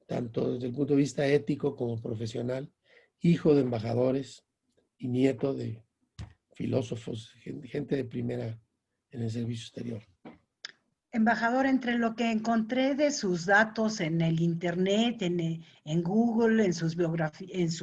tanto desde el punto de vista ético como profesional, hijo de embajadores y nieto de filósofos, gente de primera en el servicio exterior. Embajador, entre lo que encontré de sus datos en el internet, en Google, en sus biografías,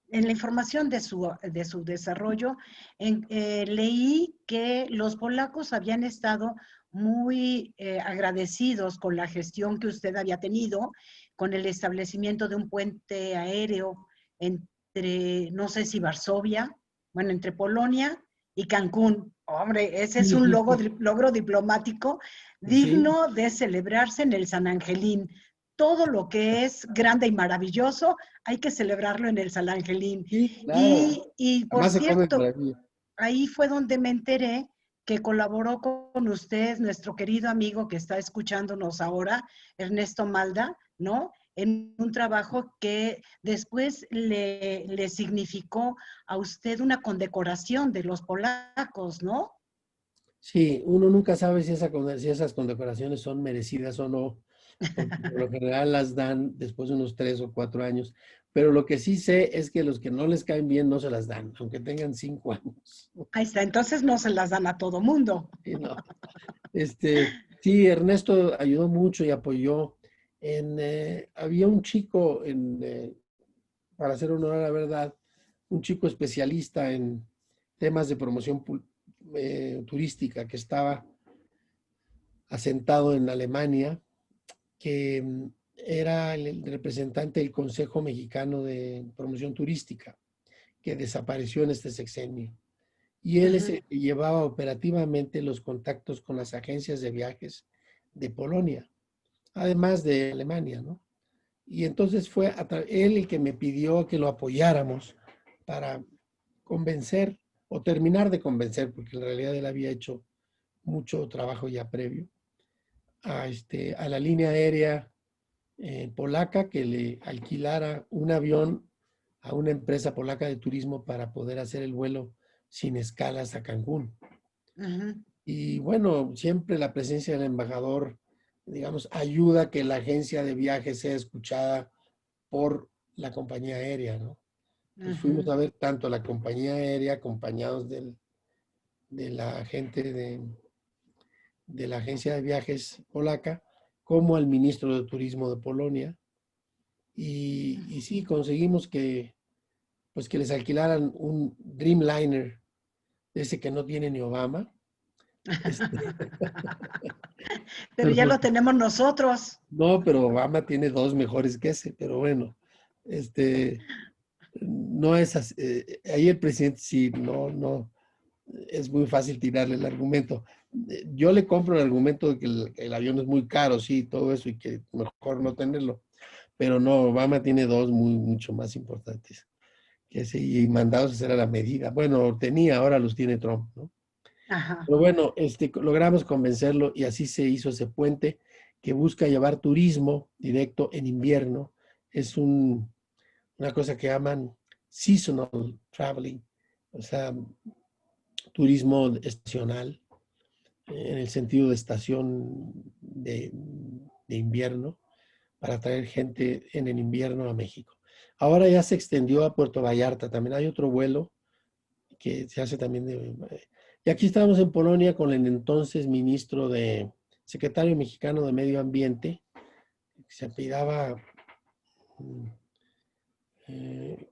en la información de su desarrollo, leí que los polacos habían estado muy agradecidos con la gestión que usted había tenido, con el establecimiento de un puente aéreo entre, no sé si Varsovia, bueno, entre Polonia y Cancún. Hombre, ese es un logro diplomático Sí, digno de celebrarse en el San Angelín. Todo lo que es grande y maravilloso hay que celebrarlo en el San Angelín. sí, claro. Y por Además se come cierto, maravilla. ahí fue donde me enteré que colaboró con usted, nuestro querido amigo que está escuchándonos ahora, Ernesto Malda, ¿no? En un trabajo que después le significó a usted una condecoración de los polacos, ¿no? Sí, uno nunca sabe si esas condecoraciones son merecidas o no, porque por lo general las dan después de unos 3 o 4 años. Pero lo que sí sé es que los que no les caen bien no se las dan, aunque tengan 5 años. Ahí está, entonces no se las dan a todo mundo. Sí, no. Sí, Ernesto ayudó mucho y apoyó. Había un chico, para hacer honor a la verdad, un chico especialista en temas de promoción turística que estaba asentado en Alemania, que era el representante del Consejo Mexicano de Promoción Turística, que desapareció en este sexenio. Y él es el que llevaba operativamente los contactos con las agencias de viajes de Polonia, además de Alemania, ¿no? Y entonces fue él el que me pidió que lo apoyáramos para convencer o terminar de convencer, porque en realidad él había hecho mucho trabajo ya previo, a la línea aérea polaca que le alquilara un avión a una empresa polaca de turismo para poder hacer el vuelo sin escalas a Cancún. Y bueno, siempre la presencia del embajador, digamos, ayuda a que la agencia de viajes sea escuchada por la compañía aérea, ¿no? Pues fuimos a ver tanto a la compañía aérea acompañados de la gente de la agencia de viajes polaca, como al ministro de Turismo de Polonia. Y sí, conseguimos pues que les alquilaran un Dreamliner, ese que no tiene ni Obama. Pero ya lo tenemos nosotros. No, pero Obama tiene dos mejores que ese, pero bueno, no es así. Ahí el presidente sí, no, es muy fácil tirarle el argumento. Yo le compro el argumento de que el avión es muy caro, sí, todo eso, y que mejor no tenerlo. Pero no, Obama tiene dos mucho más importantes. Que sí, y mandados a hacer a la medida. Bueno, tenía, ahora los tiene Trump, ¿no? Ajá. Pero bueno, logramos convencerlo y así se hizo ese puente que busca llevar turismo directo en invierno. Es una cosa que llaman seasonal traveling, o sea, turismo estacional, en el sentido de estación de invierno, para traer gente en el invierno a México. Ahora ya se extendió a Puerto Vallarta, también hay otro vuelo que se hace también y aquí estamos en Polonia con el entonces secretario mexicano de Medio Ambiente, que se apellidaba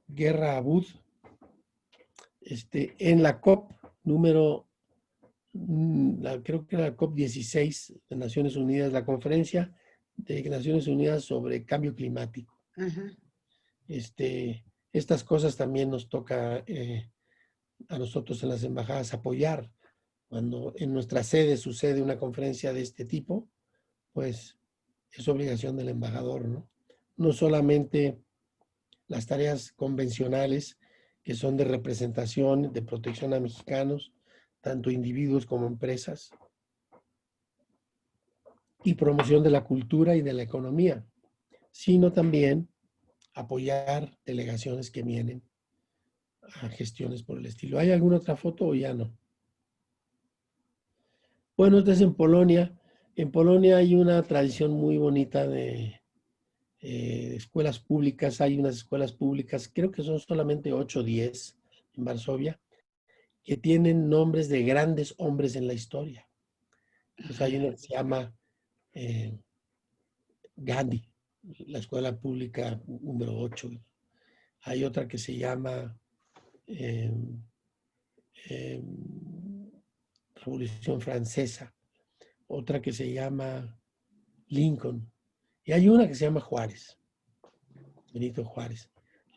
Guerra Abud, en la COP número, creo que era la COP 16 de Naciones Unidas, la conferencia de Naciones Unidas sobre cambio climático. Uh-huh. Estas cosas también nos toca a nosotros en las embajadas apoyar. Cuando en nuestra sede sucede una conferencia de este tipo, pues es obligación del embajador, ¿no? No solamente las tareas convencionales que son de representación, de protección a mexicanos, tanto individuos como empresas, y promoción de la cultura y de la economía, sino también apoyar delegaciones que vienen a gestiones por el estilo. ¿Hay alguna otra foto o ya no? Bueno, esto es en Polonia. En Polonia hay una tradición muy bonita de escuelas públicas. Hay unas escuelas públicas, creo que son solamente 8 o 10 en Varsovia, que tienen nombres de grandes hombres en la historia. Entonces hay una que se llama Gandhi, la escuela pública número 8. Hay otra que se llama eh, eh, Revolución Francesa, otra que se llama Lincoln, y hay una que se llama Juárez, Benito Juárez.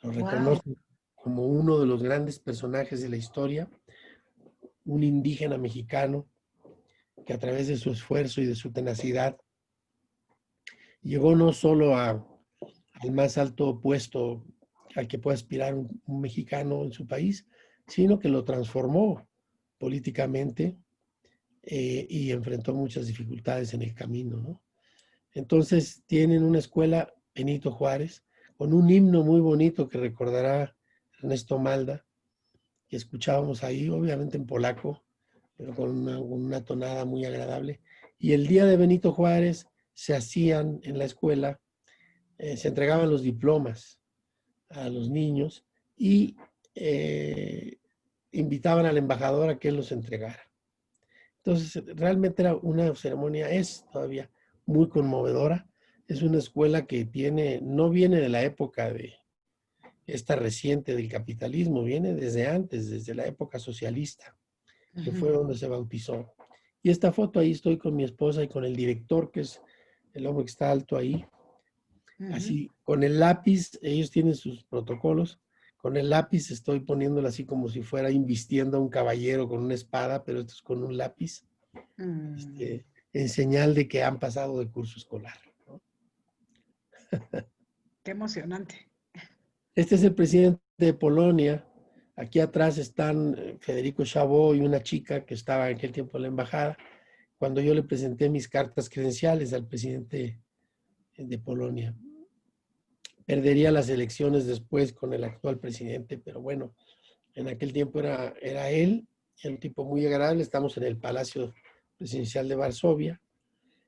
Lo Wow. reconocen como uno de los grandes personajes de la historia, un indígena mexicano que a través de su esfuerzo y de su tenacidad llegó no solo al más alto puesto al que puede aspirar un mexicano en su país, sino que lo transformó políticamente y enfrentó muchas dificultades en el camino, ¿no? Entonces tienen una escuela Benito Juárez con un himno muy bonito que recordará Ernesto Malda, que escuchábamos ahí, obviamente en polaco, pero con una tonada muy agradable. Y el día de Benito Juárez se hacían en la escuela, se entregaban los diplomas a los niños y invitaban al embajador a que él los entregara. Entonces, realmente era una ceremonia, es todavía muy conmovedora. Es una escuela que no viene de la época de esta reciente del capitalismo, viene desde antes, desde la época socialista, que fue donde se bautizó. Y esta foto ahí estoy con mi esposa y con el director, que es el hombre que está alto ahí. Así, con el lápiz, ellos tienen sus protocolos. Con el lápiz estoy poniéndolo así como si fuera invistiendo a un caballero con una espada, pero esto es con un lápiz. En señal de que han pasado de curso escolar, ¿no? Qué emocionante. Este es el presidente de Polonia. Aquí atrás están Federico Chabot y una chica que estaba en aquel tiempo en la embajada, cuando yo le presenté mis cartas credenciales al presidente de Polonia. Perdería las elecciones después con el actual presidente, pero bueno, en aquel tiempo era él, un tipo muy agradable. Estamos en el Palacio Presidencial de Varsovia.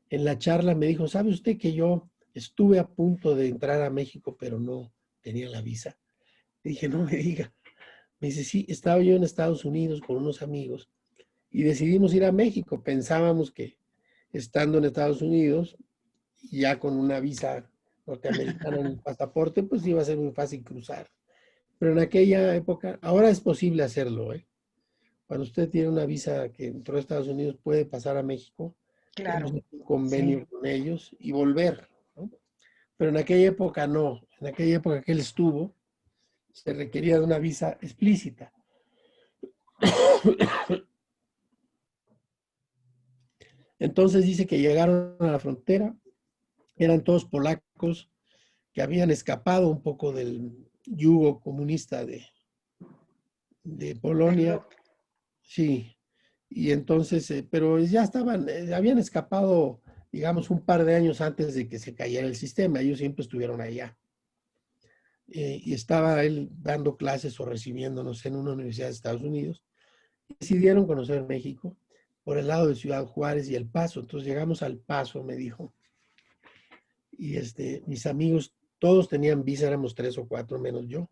En la charla me dijo, ¿sabe usted que yo estuve a punto de entrar a México, pero no tenía la visa? Le dije, no me diga. Me dice, sí, estaba yo en Estados Unidos con unos amigos y decidimos ir a México. Pensábamos que estando en Estados Unidos, ya con una visa norteamericana en el pasaporte, pues iba a ser muy fácil cruzar. Pero en aquella época, ahora es posible hacerlo, ¿eh? Cuando usted tiene una visa que entró a Estados Unidos, puede pasar a México. Claro. Tenemos un convenio con ellos y volver, ¿no? Pero en aquella época no. En aquella época que él estuvo, se requería de una visa explícita. Entonces dice que llegaron a la frontera, eran todos polacos que habían escapado un poco del yugo comunista de Polonia, sí, y entonces, pero ya estaban, habían escapado, digamos, un par de años antes de que se cayera el sistema, ellos siempre estuvieron allá. Y estaba él dando clases o recibiéndonos en una universidad de Estados Unidos. Decidieron conocer México por el lado de Ciudad Juárez y El Paso. Entonces llegamos al Paso, me dijo, y mis amigos, todos tenían visa, éramos 3 o 4 menos yo.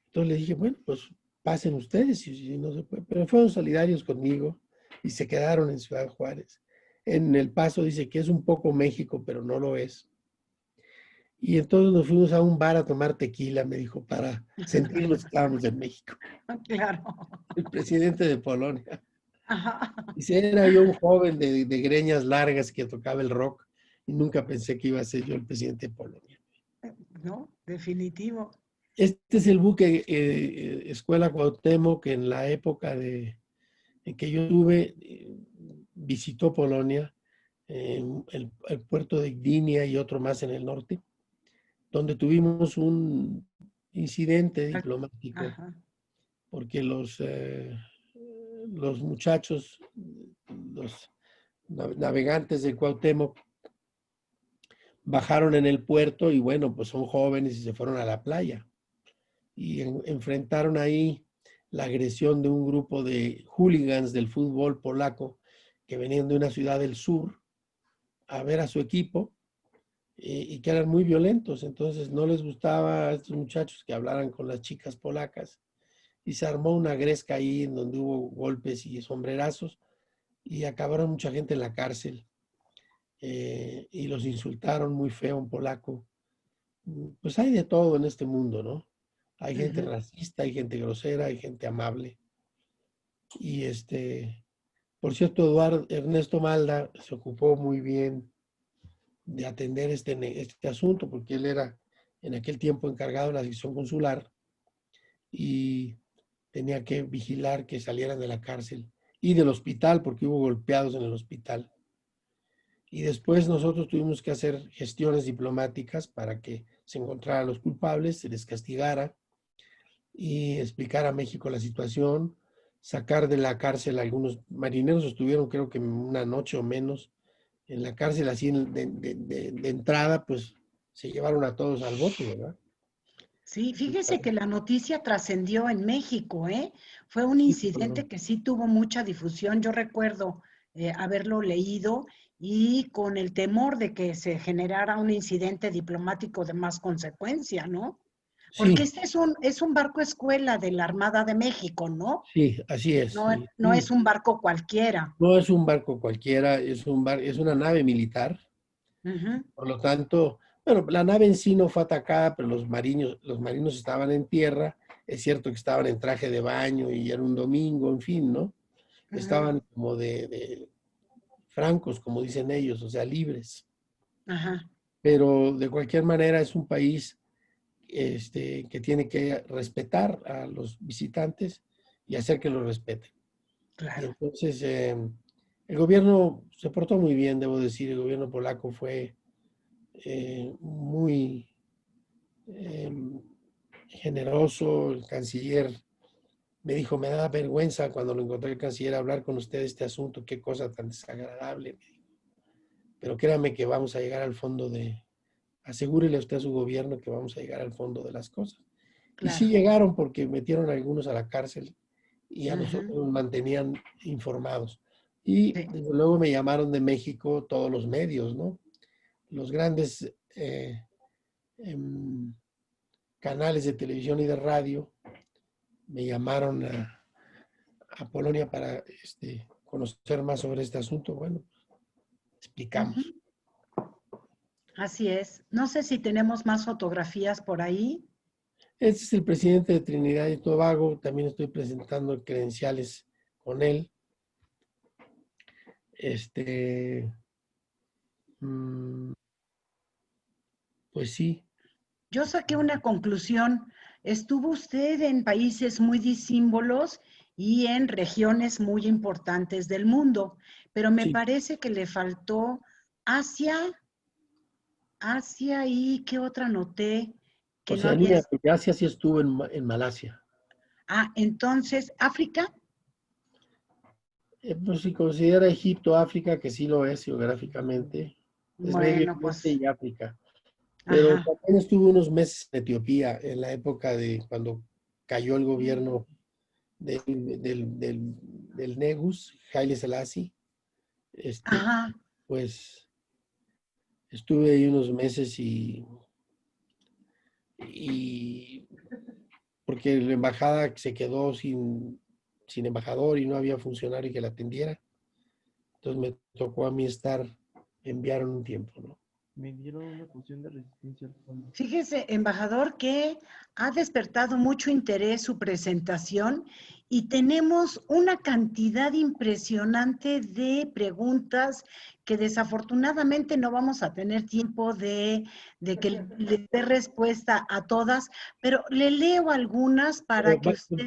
Entonces le dije, bueno, pues pasen ustedes, si no se puede. Pero fueron solidarios conmigo y se quedaron en Ciudad Juárez. En El Paso dice que es un poco México, pero no lo es. Y entonces nos fuimos a un bar a tomar tequila, me dijo, para sentirnos que estábamos en México. Claro. El presidente de Polonia. Ajá. Dice, era yo un joven de greñas largas que tocaba el rock y nunca pensé que iba a ser yo el presidente de Polonia. No, definitivo. Este es el buque Escuela Cuauhtémoc, que en la época en que yo estuve, visitó Polonia, el puerto de Gdynia y otro más en el norte, donde tuvimos un incidente diplomático, Ajá. porque los muchachos, los navegantes de Cuauhtémoc, bajaron en el puerto y bueno, pues son jóvenes y se fueron a la playa. Y enfrentaron ahí la agresión de un grupo de hooligans del fútbol polaco que venían de una ciudad del sur a ver a su equipo y que eran muy violentos. Entonces no les gustaba a estos muchachos que hablaran con las chicas polacas y se armó una gresca ahí en donde hubo golpes y sombrerazos y acabaron mucha gente en la cárcel y los insultaron muy feo en polaco. Pues hay de todo en este mundo, ¿no? Hay gente racista, hay gente grosera, hay gente amable. Y por cierto, Ernesto Malda se ocupó muy bien de atender este asunto, porque él era en aquel tiempo encargado de la sección consular y tenía que vigilar que salieran de la cárcel y del hospital, porque hubo golpeados en el hospital. Y después nosotros tuvimos que hacer gestiones diplomáticas para que se encontraran los culpables, se les castigara y explicar a México la situación, sacar de la cárcel a algunos marineros, estuvieron creo que una noche o menos en la cárcel, así de entrada, pues se llevaron a todos al bote, ¿verdad? Sí, fíjese que la noticia trascendió en México, ¿eh? Fue un Sí, incidente que sí tuvo mucha difusión. Yo recuerdo haberlo leído y con el temor de que se generara un incidente diplomático de más consecuencia, ¿no? Porque sí, este es un barco escuela de la Armada de México, ¿no? sí, así es. No, no es un barco cualquiera. No es un barco cualquiera, es una nave militar. Ujú, Por lo tanto, bueno, la nave en sí no fue atacada, pero los marinos estaban en tierra. Es cierto que estaban en traje de baño y era un domingo, en fin, ¿no? ujú, Estaban como de francos, como dicen ellos, o sea, libres. ajá, Pero de cualquier manera es un país que tiene que respetar a los visitantes y hacer que los respeten. Y claro. entonces el gobierno se portó muy bien, debo decir, el gobierno polaco fue muy eh, generoso, el canciller me dijo, me da vergüenza cuando lo encontré el canciller hablar con usted de este asunto, qué cosa tan desagradable, pero créame que vamos a llegar al fondo asegúrele a usted a su gobierno que vamos a llegar al fondo de las cosas. Y sí Claro. llegaron porque metieron a algunos a la cárcel y a Ujú, nosotros nos mantenían informados. Y sí, desde luego me llamaron de México todos los medios, ¿no? Los grandes em, canales de televisión y de radio me llamaron a Polonia para conocer más sobre este asunto. Bueno, explicamos. ujú, así es. No sé si tenemos más fotografías por ahí. Este es el presidente de Trinidad y Tobago. También estoy presentando credenciales con él. Este, mm, pues sí, Yo saqué una conclusión. Estuvo usted en países muy disímbolos y en regiones muy importantes del mundo. Pero me Sí, parece que le faltó Asia, Asia y ¿qué otra noté que no había? Oceanía, porque Asia sí estuvo en Malasia. Ah, entonces, África. Pues si considera Egipto, África, que sí lo es geográficamente, es Medio Bueno, Oriente pues, y África. Pero ajá, también estuve unos meses en Etiopía, en la época de cuando cayó el gobierno del, del Negus, Haile Selassie. Este, ajá. pues estuve ahí unos meses y porque la embajada se quedó sin embajador y no había funcionario que la atendiera. Entonces me tocó a mí enviaron un tiempo, ¿no? Me dieron una poción de resistencia al fondo. Fíjese, embajador, que ha despertado mucho interés su presentación y tenemos una cantidad impresionante de preguntas que desafortunadamente no vamos a tener tiempo de que le dé respuesta a todas, pero le leo algunas para Pero que usted,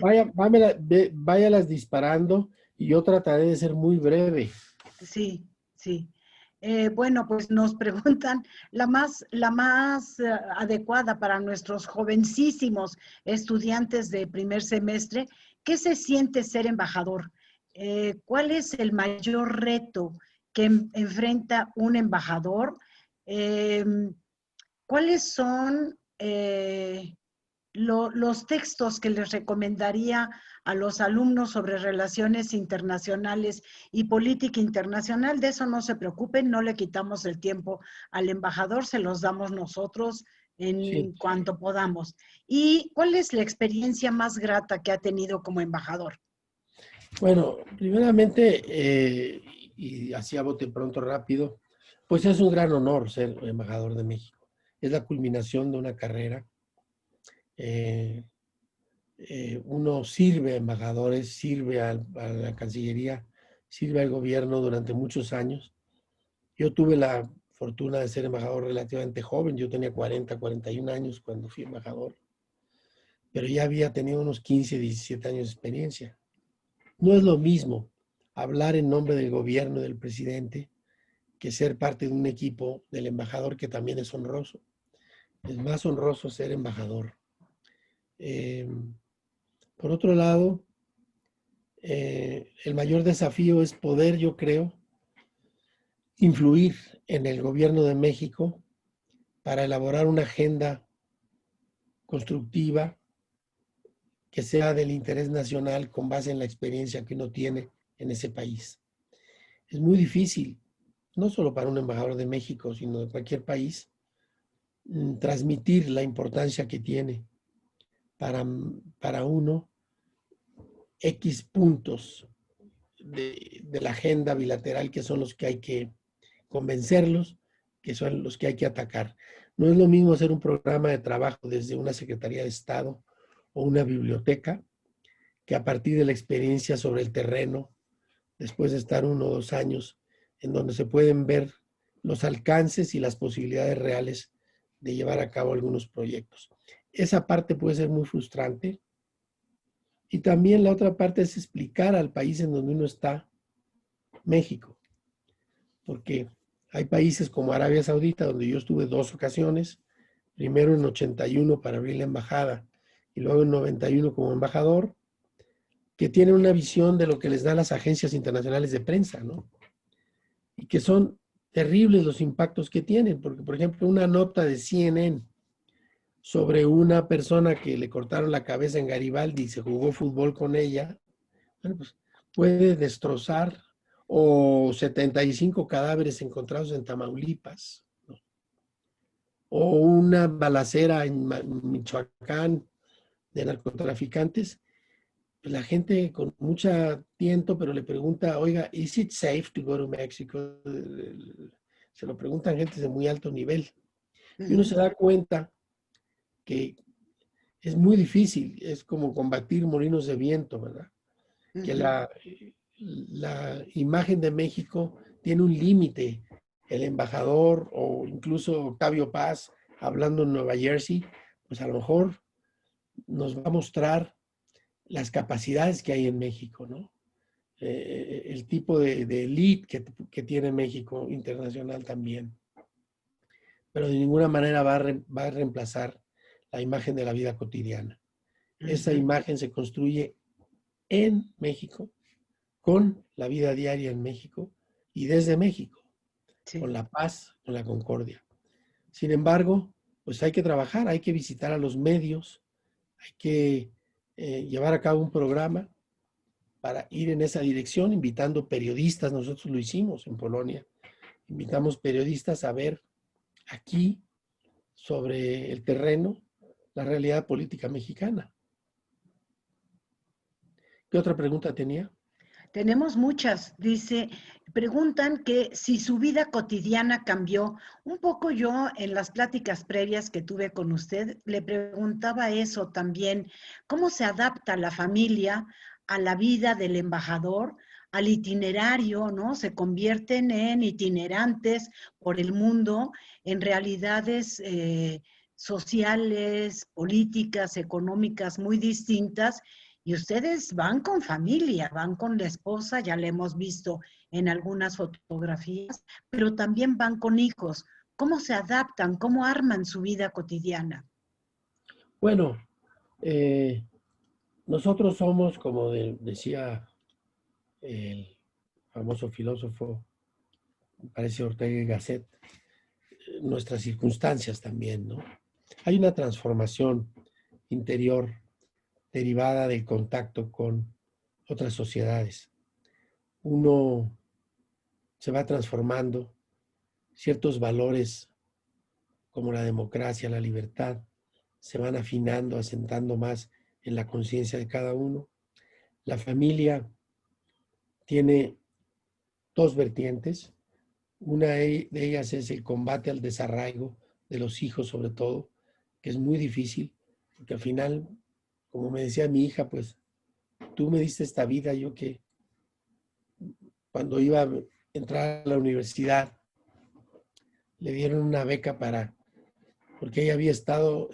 váyalas disparando y yo trataré de ser muy breve. sí, sí. Bueno, pues nos preguntan la más adecuada para nuestros jovencísimos estudiantes de primer semestre. ¿Qué se siente ser embajador? ¿Cuál es el mayor reto que enfrenta un embajador? Eh, ¿Cuáles son los textos que les recomendaría a los alumnos sobre relaciones internacionales y política internacional? De eso no se preocupen, no le quitamos el tiempo al embajador, se los damos nosotros Sí. en cuanto podamos. ¿Y cuál es la experiencia más grata que ha tenido como embajador? Bueno, primeramente, y así a bote pronto rápido, pues es un gran honor ser embajador de México. Es la culminación de una carrera. Eh, Uno sirve a embajadores, sirve a la Cancillería, sirve al gobierno durante muchos años. Yo tuve la fortuna de ser embajador relativamente joven. Yo tenía 41 años cuando fui embajador, pero ya había tenido unos 15, 17 años de experiencia. No es lo mismo hablar en nombre del gobierno y del presidente que ser parte de un equipo del embajador, que también es honroso. Es más honroso ser embajador. Eh, por otro lado, el mayor desafío es poder, yo creo, influir en el gobierno de México para elaborar una agenda constructiva que sea del interés nacional con base en la experiencia que uno tiene en ese país. Es muy difícil, no solo para un embajador de México, sino de cualquier país, transmitir la importancia que tiene para uno X puntos de la agenda bilateral, que son los que hay que convencerlos, que son los que hay que atacar. No es lo mismo hacer un programa de trabajo desde una Secretaría de Estado o una biblioteca, que a partir de la experiencia sobre el terreno, después de estar 1 o 2 años, en donde se pueden ver los alcances y las posibilidades reales de llevar a cabo algunos proyectos. Esa parte puede ser muy frustrante. Y también la otra parte es explicar al país en donde uno está, México, porque hay países como Arabia Saudita, donde yo estuve 2 ocasiones, primero en 81 para abrir la embajada y luego en 91 como embajador, que tienen una visión de lo que les dan las agencias internacionales de prensa, ¿no? Y que son terribles los impactos que tienen, porque por ejemplo una nota de CNN sobre una persona que le cortaron la cabeza en Garibaldi y se jugó fútbol con ella, bueno, pues puede destrozar, o 75 cadáveres encontrados en Tamaulipas, ¿no? O una balacera en Michoacán de narcotraficantes. Pues la gente con mucha tiento, pero le pregunta, oiga, ¿is it safe to go to Mexico? Se lo preguntan gentes de muy alto nivel. Y uno se da cuenta que es muy difícil, es como combatir molinos de viento, ¿verdad? Que la imagen de México tiene un límite. El embajador o incluso Octavio Paz, hablando en Nueva Jersey, pues a lo mejor nos va a mostrar las capacidades que hay en México, ¿no? El tipo de elite que tiene México internacional también. Pero de ninguna manera va a reemplazar la imagen de la vida cotidiana. Esa imagen se construye en México, con la vida diaria en México y desde México, Sí. con la paz, con la concordia. Sin embargo, pues hay que trabajar, hay que visitar a los medios, hay que llevar a cabo un programa para ir en esa dirección, invitando periodistas. Nosotros lo hicimos en Polonia. Invitamos periodistas a ver aquí, sobre el terreno, la realidad política mexicana. ¿Qué otra pregunta tenía? Tenemos muchas. Dice, preguntan que si su vida cotidiana cambió. Un poco yo en las pláticas previas que tuve con usted, le preguntaba eso también. ¿Cómo se adapta la familia a la vida del embajador, al itinerario, ¿no? Se convierten en itinerantes por el mundo, en realidades sociales, políticas, económicas muy distintas. Y ustedes van con familia, van con la esposa, ya la hemos visto en algunas fotografías, pero también van con hijos. ¿Cómo se adaptan? ¿Cómo arman su vida cotidiana? Bueno, nosotros somos, como decía el famoso filósofo, me parece Ortega y Gasset, nuestras circunstancias también, ¿no? Hay una transformación interior derivada del contacto con otras sociedades. Uno se va transformando, ciertos valores como la democracia, la libertad, se van afinando, asentando más en la conciencia de cada uno. La familia tiene dos vertientes. Una de ellas es el combate al desarraigo de los hijos, sobre todo, que es muy difícil, porque al final, como me decía mi hija, pues tú me diste esta vida, yo que cuando iba a entrar a la universidad, le dieron una beca porque ella había estado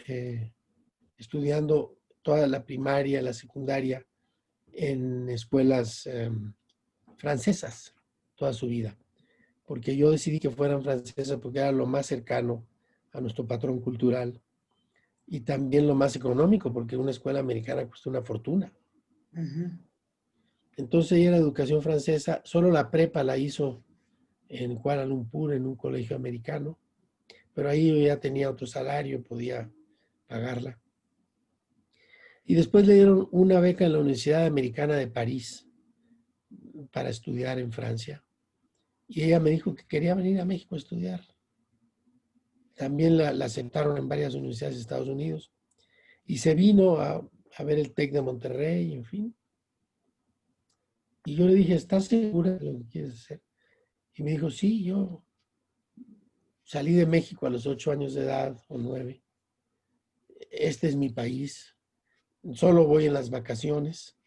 estudiando toda la primaria, la secundaria, en escuelas francesas, toda su vida. Porque yo decidí que fueran francesas porque era lo más cercano a nuestro patrón cultural y también lo más económico, porque una escuela americana cuesta una fortuna. Entonces ella era educación francesa, solo la prepa la hizo en Kuala Lumpur, en un colegio americano, pero ahí yo ya tenía otro salario, podía pagarla. Y después le dieron una beca en la Universidad Americana de París para estudiar en Francia. Y ella me dijo que quería venir a México a estudiar. También la aceptaron en varias universidades de Estados Unidos. Y se vino a ver el TEC de Monterrey, en fin. Y yo le dije, ¿estás segura de lo que quieres hacer? Y me dijo, sí, yo salí de México a los 8 años de edad o 9. Este es mi país. Solo voy en las vacaciones.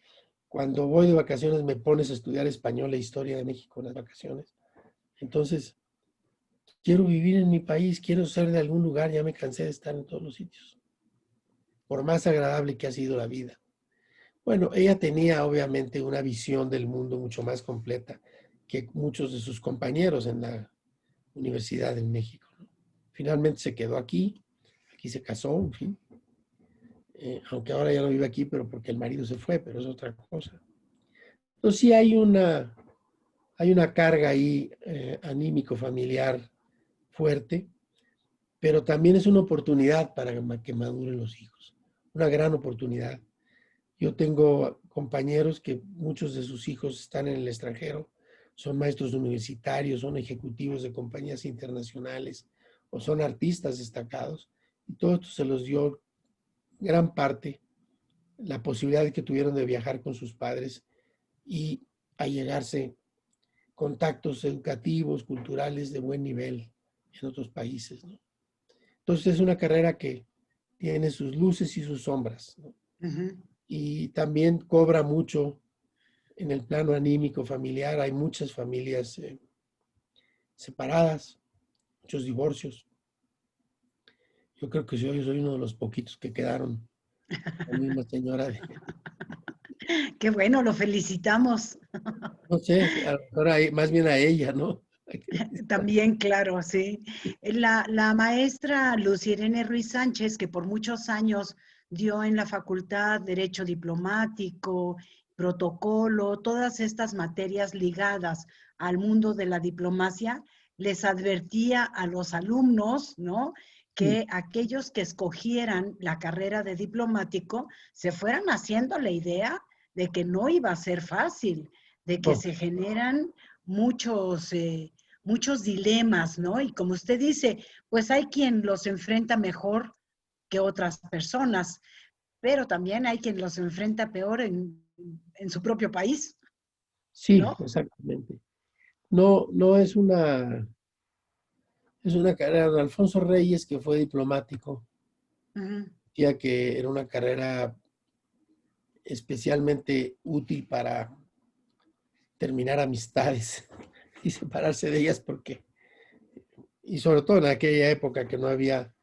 Cuando voy de vacaciones me pones a estudiar español e historia de México en las vacaciones. Entonces, quiero vivir en mi país, quiero ser de algún lugar, ya me cansé de estar en todos los sitios. Por más agradable que ha sido la vida. Bueno, ella tenía obviamente una visión del mundo mucho más completa que muchos de sus compañeros en la Universidad de México, ¿no? Finalmente se quedó aquí se casó, en fin. Aunque ahora ya no vive aquí, pero porque el marido se fue, pero es otra cosa. Entonces sí hay una carga ahí anímico, familiar fuerte, pero también es una oportunidad para que maduren los hijos, una gran oportunidad. Yo tengo compañeros que muchos de sus hijos están en el extranjero, son maestros universitarios, son ejecutivos de compañías internacionales o son artistas destacados, y todo esto se los dio gran parte la posibilidad que tuvieron de viajar con sus padres y allegarse contactos educativos, culturales de buen nivel en otros países, ¿no? Entonces es una carrera que tiene sus luces y sus sombras, ¿no? Y también cobra mucho en el plano anímico familiar. Hay muchas familias separadas, muchos divorcios. Yo creo que yo soy uno de los poquitos que quedaron. La misma señora Qué bueno, lo felicitamos. No sé, ahora más bien a ella, ¿no? También, claro, sí. La maestra Lucirene Ruiz Sánchez, que por muchos años dio en la facultad Derecho Diplomático, Protocolo, todas estas materias ligadas al mundo de la diplomacia, les advertía a los alumnos, ¿no? Que aquellos que escogieran la carrera de diplomático se fueran haciendo la idea de que no iba a ser fácil, de que No, se generan muchos dilemas, ¿no? Y como usted dice, pues hay quien los enfrenta mejor que otras personas, pero también hay quien los enfrenta peor en su propio país, sí, ¿no? exactamente. No, no es una carrera. Don Alfonso Reyes, que fue diplomático, Ujú. decía que era una carrera especialmente útil para terminar amistades y separarse de ellas porque, y sobre todo en aquella época que no había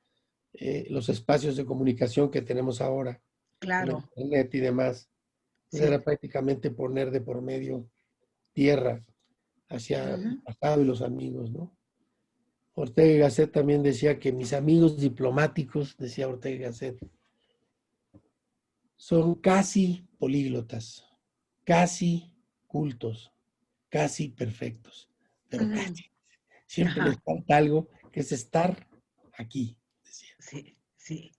los espacios de comunicación que tenemos ahora, con el Claro, internet y demás, pues sí. era prácticamente poner de por medio tierra hacia el Ujú. pasado y los amigos, ¿no? Ortega y Gasset también decía que mis amigos diplomáticos, decía Ortega y Gasset, son casi políglotas, casi cultos, casi perfectos, pero Ujú. casi. Siempre les Ajá, falta algo, que es estar aquí, decía. sí, sí.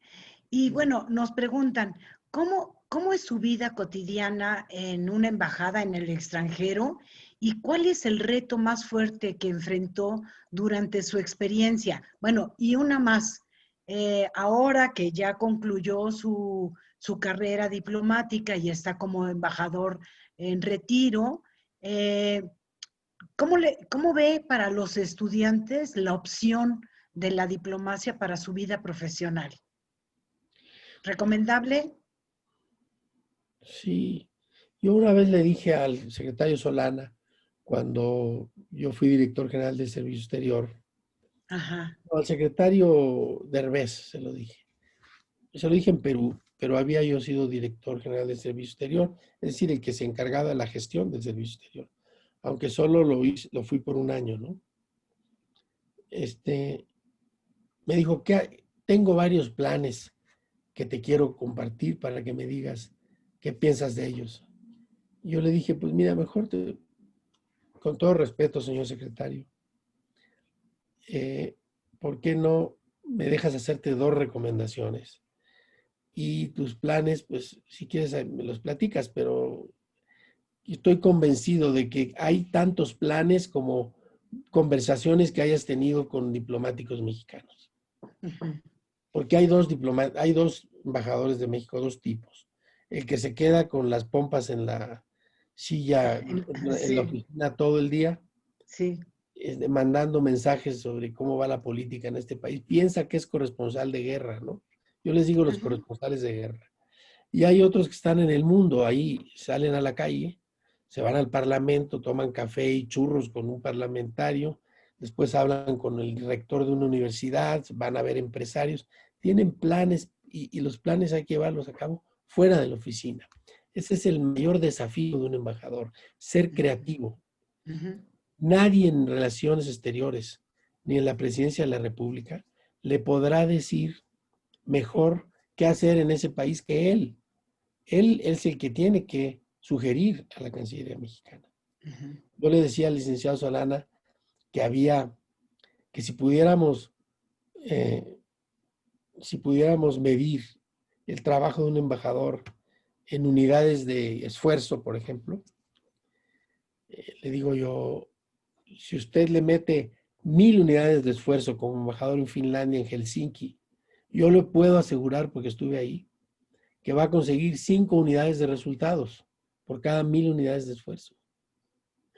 Y bueno, nos preguntan, ¿cómo es su vida cotidiana en una embajada en el extranjero? ¿Y cuál es el reto más fuerte que enfrentó durante su experiencia? Bueno, y una más, ahora que ya concluyó su carrera diplomática y está como embajador en retiro, eh, ¿cómo ve para los estudiantes la opción de la diplomacia para su vida profesional? ¿Recomendable? Sí, yo una vez le dije al secretario Solana, cuando yo fui director general de Servicio Exterior, Ajá. no, al secretario Derbez se lo dije en Perú, pero había yo sido director general de Servicio Exterior, es decir, el que se encargaba de la gestión del Servicio Exterior, aunque solo lo fui por un año, ¿no? Este, me dijo que tengo varios planes que te quiero compartir para que me digas qué piensas de ellos. Yo le dije, pues mira, con todo respeto, señor secretario, eh, ¿por qué no me dejas hacerte dos recomendaciones? Y tus planes, pues si quieres me los platicas, pero estoy convencido de que hay tantos planes como conversaciones que hayas tenido con diplomáticos mexicanos. Ujú. Porque hay dos embajadores de México, dos tipos. El que se queda con las pompas en la silla, en la Sí, oficina todo el día, sí. mandando mensajes sobre cómo va la política en este país. Piensa que es corresponsal de guerra, ¿no? Yo les digo los Ujú. corresponsales de guerra. Y hay otros que están en el mundo, ahí salen a la calle, se van al parlamento, toman café y churros con un parlamentario, después hablan con el rector de una universidad, van a ver empresarios, tienen planes y los planes hay que llevarlos a cabo fuera de la oficina. Ese es el mayor desafío de un embajador, ser creativo. Ujú. Nadie en relaciones exteriores, ni en la presidencia de la República, le podrá decir mejor qué hacer en ese país que él. Él es el que tiene que sugerir a la Cancillería mexicana. Ujú. Yo le decía al licenciado Solana que que eh, si pudiéramos medir el trabajo de un embajador en unidades de esfuerzo, por ejemplo, le digo yo, si usted le mete 1,000 unidades de esfuerzo como embajador en Finlandia, en Helsinki, yo le puedo asegurar, porque estuve ahí, que va a conseguir 5 unidades de resultados por cada 1,000 unidades de esfuerzo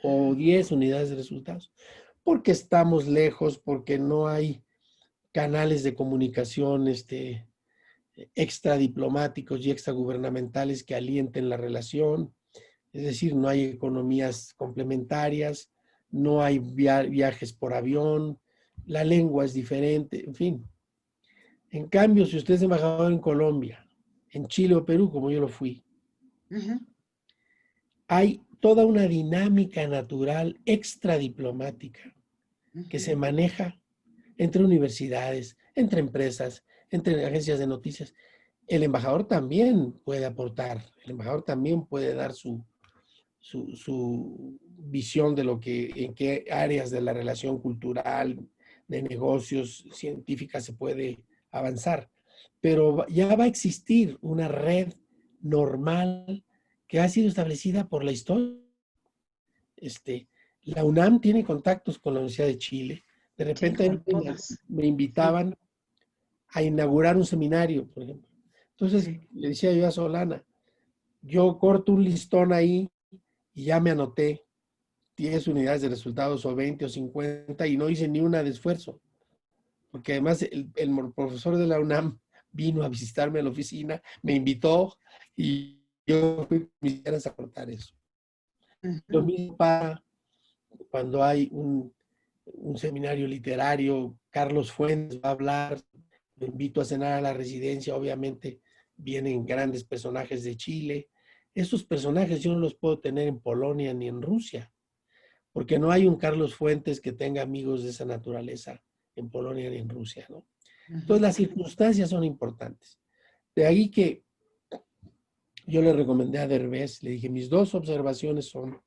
o 10 unidades de resultados, porque estamos lejos, porque no hay canales de comunicación extradiplomáticos y extragubernamentales que alienten la relación, es decir, no hay economías complementarias, no hay viajes por avión, la lengua es diferente, en fin. En cambio, si usted es embajador en Colombia, en Chile o Perú, como yo lo fui, Ujú. hay toda una dinámica natural extradiplomática que se maneja entre universidades, entre empresas, entre agencias de noticias. El embajador también puede aportar, el embajador también puede dar su visión de lo que, en qué áreas de la relación cultural, de negocios, científica se puede avanzar. Pero ya va a existir una red normal que ha sido establecida por la historia. La UNAM tiene contactos con la Universidad de Chile. De Sí, repente con todas. me invitaban a inaugurar un seminario, por ejemplo. Entonces, Sí. le decía yo a Solana, yo corto un listón ahí y ya me anoté 10 unidades de resultados o 20 o 50 y no hice ni una de esfuerzo. Porque además el profesor de la UNAM vino a visitarme a la oficina, me invitó y yo fui a mis ganas a cortar eso. Lo mismo para cuando hay un seminario literario, Carlos Fuentes va a hablar, lo invito a cenar a la residencia, obviamente vienen grandes personajes de Chile. Estos personajes yo no los puedo tener en Polonia ni en Rusia, porque no hay un Carlos Fuentes que tenga amigos de esa naturaleza en Polonia ni en Rusia, ¿no? Entonces las circunstancias son importantes. De ahí que yo le recomendé a Derbez, le dije, mis dos observaciones son,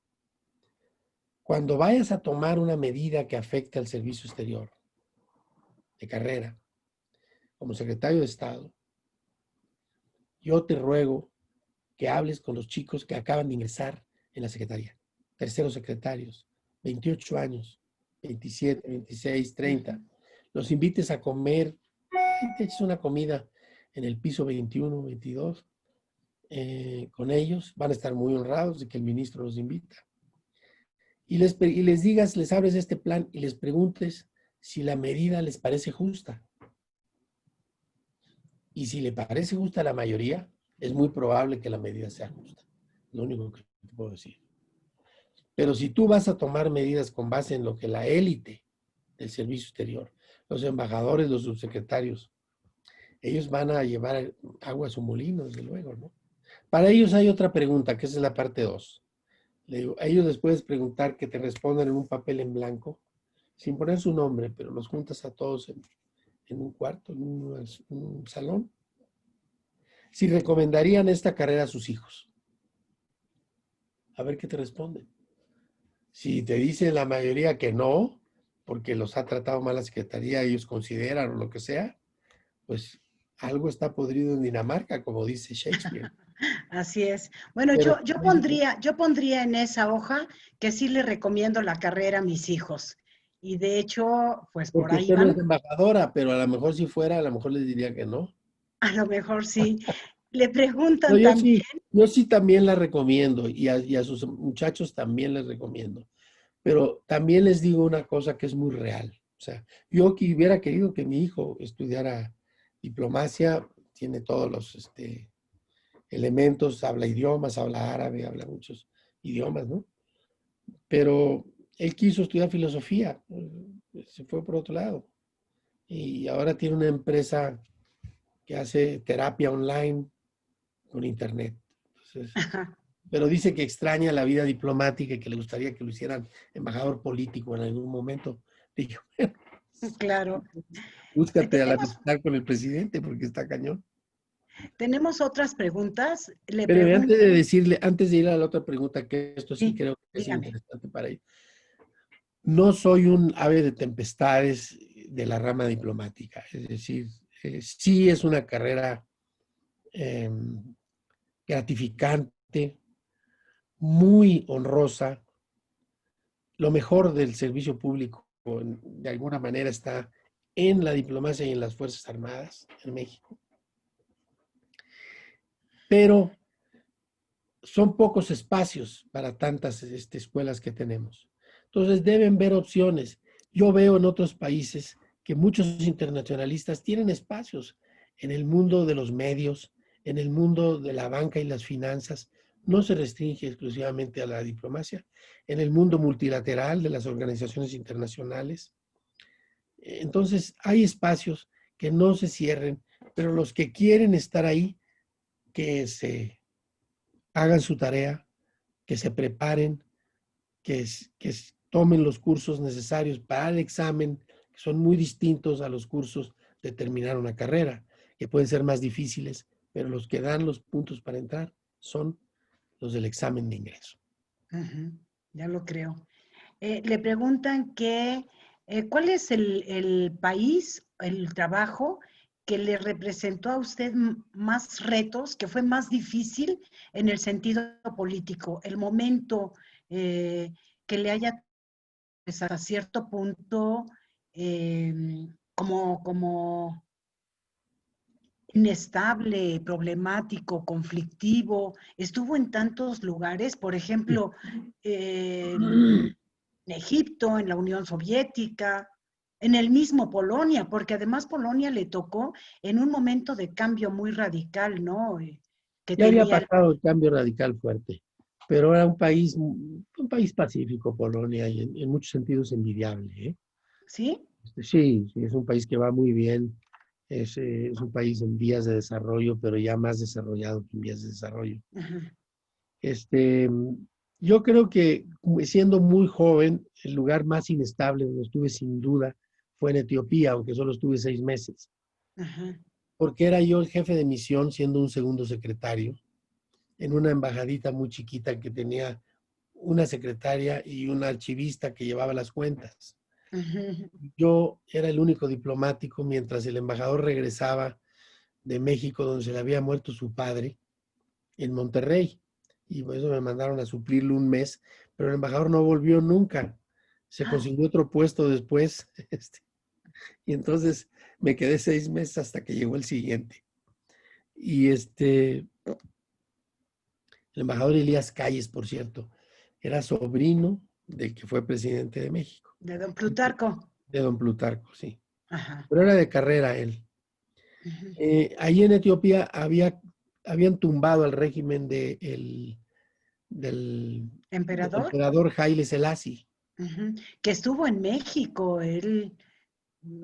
cuando vayas a tomar una medida que afecte al servicio exterior de carrera, como secretario de Estado, yo te ruego que hables con los chicos que acaban de ingresar en la Secretaría, terceros secretarios, 28 años, 27, 26, 30, los invites a comer, te eches una comida en el piso 21, 22, con ellos, van a estar muy honrados de que el ministro los invita. Y les digas, les abres este plan y les preguntes si la medida les parece justa. Y si le parece justa a la mayoría, es muy probable que la medida sea justa. Lo único que te puedo decir. Pero si tú vas a tomar medidas con base en lo que la élite del servicio exterior, los embajadores, los subsecretarios, ellos van a llevar agua a su molino, desde luego, ¿no? Para ellos hay otra pregunta, que esa es la parte 2. Le digo, a ellos les puedes preguntar que te respondan en un papel en blanco, sin poner su nombre, pero los juntas a todos en un cuarto, en un salón, si recomendarían esta carrera a sus hijos. A ver qué te responden. Si te dicen la mayoría que no, porque los ha tratado mal la Secretaría, ellos consideran o lo que sea, pues algo está podrido en Dinamarca, como dice Shakespeare. Así es. Bueno, Pero yo pondría en esa hoja que sí le recomiendo la carrera a mis hijos. Y de hecho, pues por porque ahí usted no es van. embajadora, pero a lo mejor si fuera, a lo mejor les diría que no. A lo mejor sí. Le No, preguntan también. yo sí también la recomiendo y a sus muchachos también les recomiendo. Pero también les digo una cosa que es muy real. O sea, yo que hubiera querido que mi hijo estudiara diplomacia, tiene todos los elementos, habla idiomas, habla árabe, habla muchos idiomas, ¿no? Pero él quiso estudiar filosofía, se fue por otro lado. Y ahora tiene una empresa que hace terapia online con internet. Entonces, pero dice que extraña la vida diplomática y que le gustaría que lo hicieran embajador político en algún momento. Digo, Claro. búscate a la Tenemos, visitar con el presidente porque está cañón. tenemos otras preguntas. Le Pero pregunto, antes de decirle, antes de ir a la otra pregunta, que esto sí sí, creo que es dígame. interesante para ellos. No soy un ave de tempestades de la rama diplomática. Es decir, sí es una carrera eh, gratificante, muy honrosa. Lo mejor del servicio público, de alguna manera, está en la diplomacia y en las Fuerzas Armadas en México. Pero son pocos espacios para tantas escuelas que tenemos. Entonces deben ver opciones. Yo veo en otros países que muchos internacionalistas tienen espacios en el mundo de los medios, en el mundo de la banca y las finanzas. No se restringe exclusivamente a la diplomacia, en el mundo multilateral de las organizaciones internacionales. Entonces hay espacios que no se cierren, pero los que quieren estar ahí, que se hagan su tarea, que se preparen, que tomen los cursos necesarios para el examen, que son muy distintos a los cursos de terminar una carrera, que pueden ser más difíciles, pero los que dan los puntos para entrar son los del examen de ingreso. Ya lo creo. Le preguntan que, ¿cuál es el país, el trabajo que le representó a usted más retos, que fue más difícil en el sentido político? El momento que le haya, pues, hasta cierto punto, como inestable, problemático, conflictivo. Estuvo en tantos lugares, por ejemplo, en Egipto, en la Unión Soviética, en el mismo Polonia, porque además Polonia le tocó en un momento de cambio muy radical, ¿no? Que Ya había tenía, pasado el cambio radical fuerte, pero era un país pacífico, Polonia, y en muchos sentidos envidiable, ¿eh? ¿sí? Sí, sí, es un país que va muy bien. Es un país en vías de desarrollo, pero ya más desarrollado que en vías de desarrollo. Ajá. Este, yo creo que siendo muy joven, el lugar más inestable donde estuve sin duda fue en Etiopía, aunque solo estuve 6 meses, Ajá. porque era yo el jefe de misión siendo un segundo secretario en una embajadita muy chiquita que tenía una secretaria y una archivista que llevaba las cuentas. Ajá. Yo era el único diplomático mientras el embajador regresaba de México, donde se le había muerto su padre, en Monterrey. Y por eso me mandaron a suplirlo un mes, pero el embajador no volvió nunca. Se consiguió otro puesto después. Y entonces me quedé 6 meses hasta que llegó el siguiente. Y el embajador Elías Calles, por cierto, era sobrino del que fue presidente de México, De don Plutarco. de don Plutarco, sí. Ajá. Pero era de carrera él. Ajá. Ahí en Etiopía habían tumbado al régimen del Emperador. emperador Haile Selassie. Ajá. Que estuvo en México, él.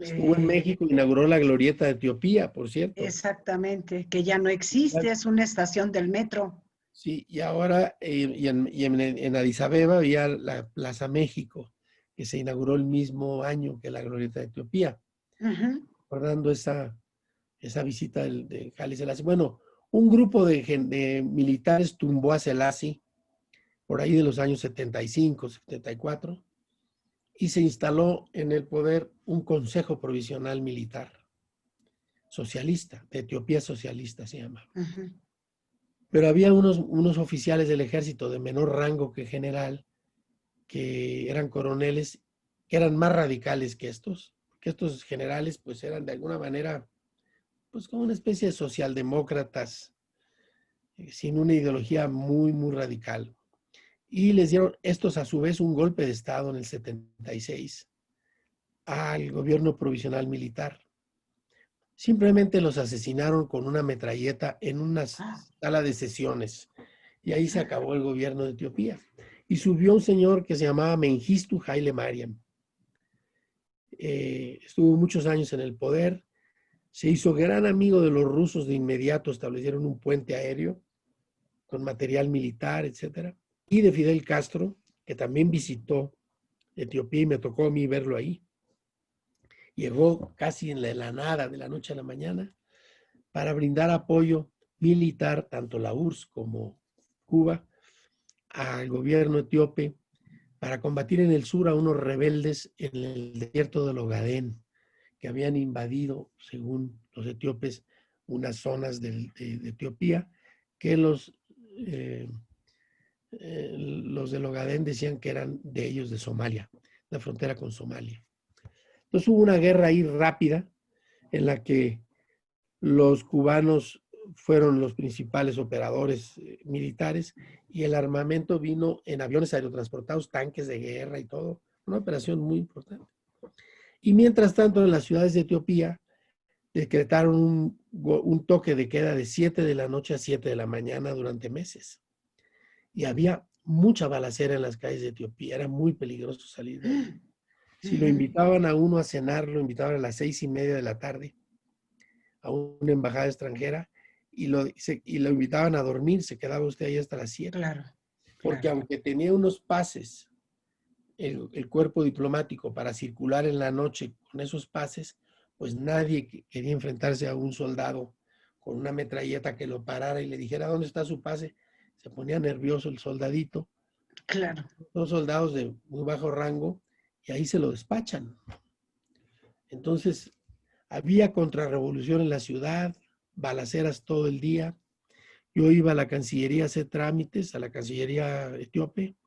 Estuvo en México, inauguró la glorieta de Etiopía, por cierto. Exactamente, que ya no existe, es una estación del metro. Sí, y ahora en Addis Abeba había la Plaza México, que se inauguró el mismo año que la glorieta de Etiopía, Ujú. recordando esa visita de Haile Selassie. Bueno, un grupo de militares tumbó a Selassie por ahí de los años 75, 74, y se instaló en el poder un consejo provisional militar socialista, de Etiopía socialista se llama. Ujú. Pero había unos oficiales del ejército de menor rango que general, que eran coroneles, que eran más radicales que estos generales pues eran de alguna manera pues como una especie de socialdemócratas, sin una ideología muy, muy radical. Y les dieron estos a su vez un golpe de Estado en el 76 al gobierno provisional militar. Simplemente los asesinaron con una metralleta en una sala de sesiones y ahí se acabó el gobierno de Etiopía. Y subió un señor que se llamaba Mengistu Haile Mariam. Estuvo muchos años en el poder, se hizo gran amigo de los rusos de inmediato, establecieron un puente aéreo con material militar, etcétera, y de Fidel Castro, que también visitó Etiopía y me tocó a mí verlo ahí. Llegó casi en la nada, de la noche a la mañana, para brindar apoyo militar, tanto la URSS como Cuba, al gobierno etíope, para combatir en el sur a unos rebeldes en el desierto del Ogadén, que habían invadido, según los etíopes, unas zonas de Etiopía, que los del Ogadén decían que eran de ellos de Somalia, la frontera con Somalia. Entonces hubo una guerra ahí rápida en la que los cubanos fueron los principales operadores militares y el armamento vino en aviones aerotransportados, tanques de guerra y todo. Una operación muy importante. Y mientras tanto, en las ciudades de Etiopía decretaron un toque de queda de 7 de la noche a 7 de la mañana durante meses. Y había mucha balacera en las calles de Etiopía. Era muy peligroso salir de ahí. Si lo invitaban a uno a cenar, lo invitaban a las 6:30 de la tarde a una embajada extranjera y lo invitaban a dormir, se quedaba usted ahí hasta las 7. Claro. porque Claro. aunque tenía unos pases el cuerpo diplomático para circular en la noche con esos pases, pues nadie quería enfrentarse a un soldado con una metralleta que lo parara y le dijera, ¿dónde está su pase? Se ponía nervioso el soldadito. Claro. Son soldados de muy bajo rango y ahí se lo despachan. Entonces, había contrarrevolución en la ciudad, balaceras todo el día. Yo iba a la Cancillería a hacer trámites, a la Cancillería etíope,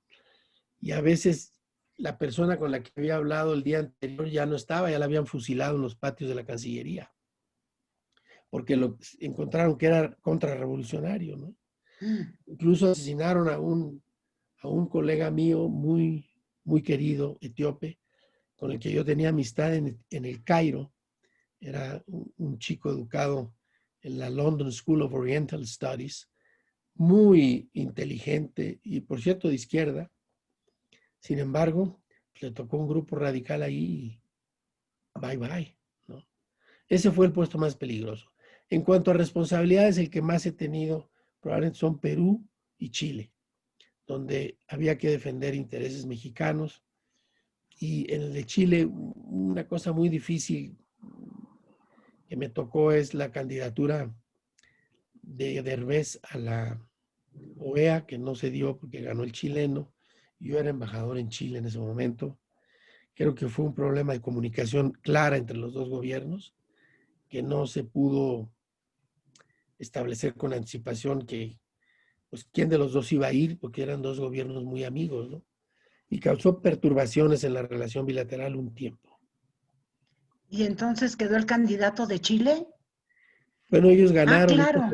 y a veces la persona con la que había hablado el día anterior ya no estaba, ya la habían fusilado en los patios de la Cancillería, porque lo encontraron que era contrarrevolucionario, ¿no? Incluso asesinaron a un colega mío muy querido, etíope, con el que yo tenía amistad en el Cairo. Era un chico educado en la London School of Oriental Studies, muy inteligente y, por cierto, de izquierda. Sin embargo, le tocó un grupo radical ahí y bye bye, ¿no? Ese fue el puesto más peligroso. En cuanto a responsabilidades, el que más he tenido probablemente son Perú y Chile, donde había que defender intereses mexicanos. Y en el de Chile, una cosa muy difícil que me tocó es la candidatura de Derbez a la OEA, que no se dio porque ganó el chileno. Yo era embajador en Chile en ese momento. Creo que fue un problema de comunicación clara entre los dos gobiernos, que no se pudo establecer con anticipación que, pues, quién de los dos iba a ir, porque eran dos gobiernos muy amigos, ¿no? Y causó perturbaciones en la relación bilateral un tiempo. ¿Y entonces quedó el candidato de Chile? Bueno, ellos Ah, ganaron, claro.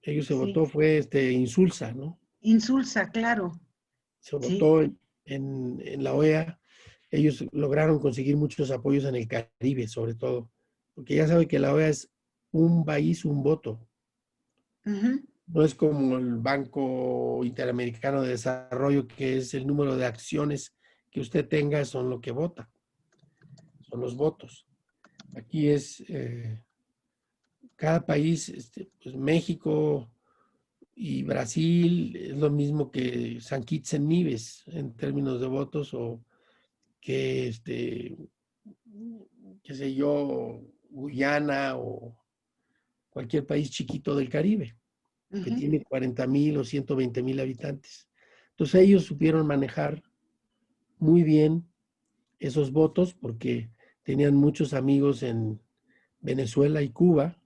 ellos se Sí. votó, fue Insulza, ¿no? Insulza, claro. Se Sí. votó en la OEA. Ellos lograron conseguir muchos apoyos en el Caribe, sobre todo, porque ya sabe que la OEA es un país, un voto. Ujú. No es como el Banco Interamericano de Desarrollo, que es el número de acciones que usted tenga, son lo que vota, son los votos. Aquí es cada país, pues México y Brasil es lo mismo que San Kitts en Nevis en términos de votos, o que qué sé yo, Guyana o cualquier país chiquito del Caribe, que Ujú. tiene 40,000 o 120,000 habitantes. Entonces ellos supieron manejar muy bien esos votos porque tenían muchos amigos en Venezuela y Cuba.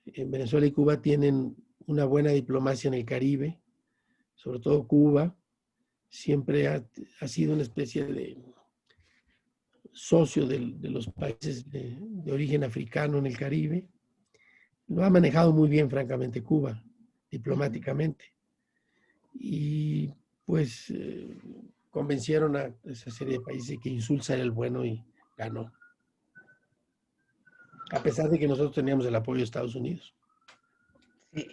En Venezuela y Cuba tienen una buena diplomacia en el Caribe, sobre todo Cuba. Siempre ha sido una especie de socio de los países de origen africano en el Caribe. Lo ha manejado muy bien, francamente, Cuba, Ujú. diplomáticamente. Y pues convencieron a esa serie de países que Insulza era el bueno y ganó, a pesar de que nosotros teníamos el apoyo de Estados Unidos. Sí.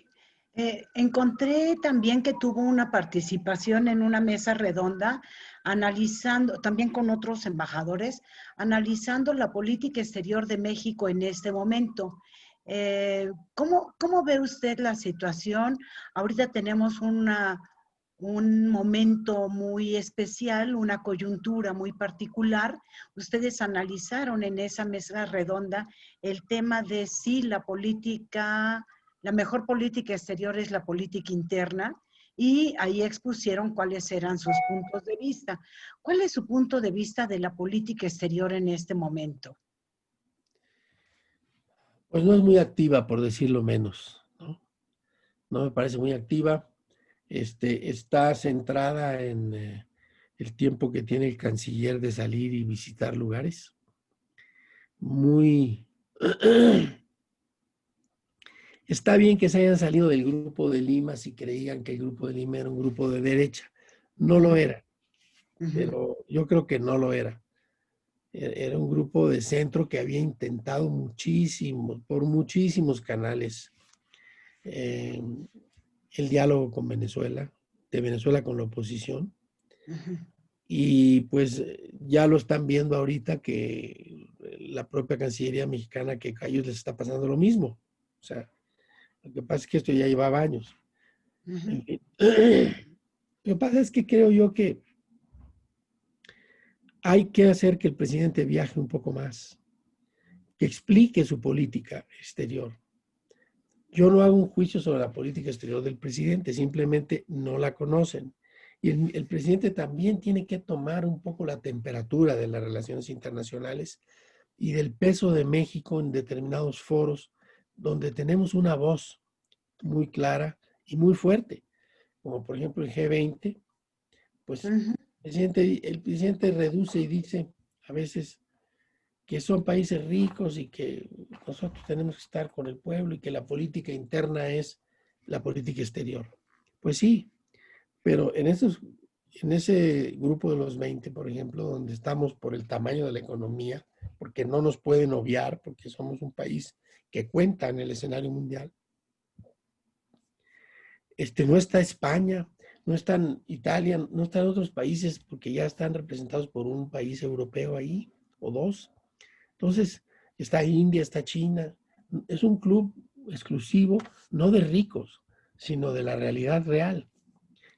Encontré también que tuvo una participación en una mesa redonda, analizando, también con otros embajadores, analizando la política exterior de México en este momento. ¿Cómo ve usted la situación? Ahorita tenemos un momento muy especial, una coyuntura muy particular. Ustedes analizaron en esa mesa redonda el tema de si la mejor política exterior es la política interna, y ahí expusieron cuáles eran sus puntos de vista. ¿Cuál es su punto de vista de la política exterior en este momento? Pues no es muy activa, por decirlo menos, ¿no? No me parece muy activa. Está centrada en el tiempo que tiene el canciller de salir y visitar lugares. Muy... Está bien que se hayan salido del grupo de Lima si creían que el grupo de Lima era un grupo de derecha. No lo Ujú, era, ujú, pero yo creo que no lo era. Era un grupo de centro que había intentado muchísimo, por muchísimos canales, eh, el diálogo con Venezuela, de Venezuela con la oposición. ujú. Y pues ya lo están viendo ahorita que la propia Cancillería mexicana, que a ellos les está pasando lo mismo. O sea, lo que pasa es que esto ya llevaba años. Ujú. En fin. Lo que pasa es que creo yo que hay que hacer que el presidente viaje un poco más, que explique su política exterior. Yo no hago un juicio sobre la política exterior del presidente, simplemente no la conocen. Y el presidente también tiene que tomar un poco la temperatura de las relaciones internacionales y del peso de México en determinados foros donde tenemos una voz muy clara y muy fuerte, como por ejemplo el G20, pues el presidente reduce y dice a veces que son países ricos y que nosotros tenemos que estar con el pueblo y que la política interna es la política exterior. Pues sí, pero en ese grupo de los 20, por ejemplo, donde estamos por el tamaño de la economía, porque no nos pueden obviar, porque somos un país que cuenta en el escenario mundial, no está España, no están Italia, no están otros países, porque ya están representados por un país europeo ahí, o dos. Entonces, está India, está China. Es un club exclusivo, no de ricos, sino de la realidad real.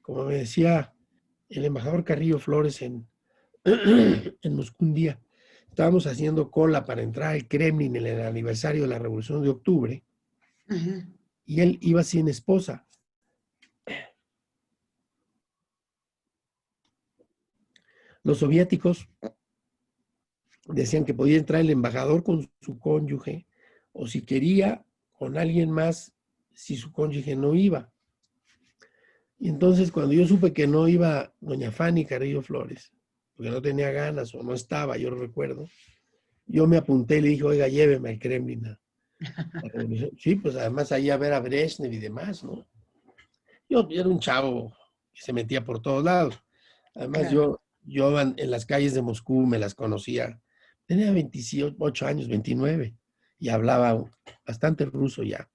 Como me decía el embajador Carrillo Flores en Moscú un día, estábamos haciendo cola para entrar al Kremlin en el aniversario de la Revolución de Octubre, y él iba sin esposa. Los soviéticos decían que podía entrar el embajador con su cónyuge, o si quería, con alguien más, si su cónyuge no iba. Y entonces, cuando yo supe que no iba doña Fanny Carrillo Flores, porque no tenía ganas o no estaba, yo lo recuerdo, yo me apunté y le dije, oiga, lléveme al Kremlin a la revolución. Sí, pues además ahí a ver a Brezhnev y demás, ¿no? Yo era un chavo que se metía por todos lados. Además, Claro. yo en las calles de Moscú me las conocía. Tenía 28 años, 29, y hablaba bastante ruso ya.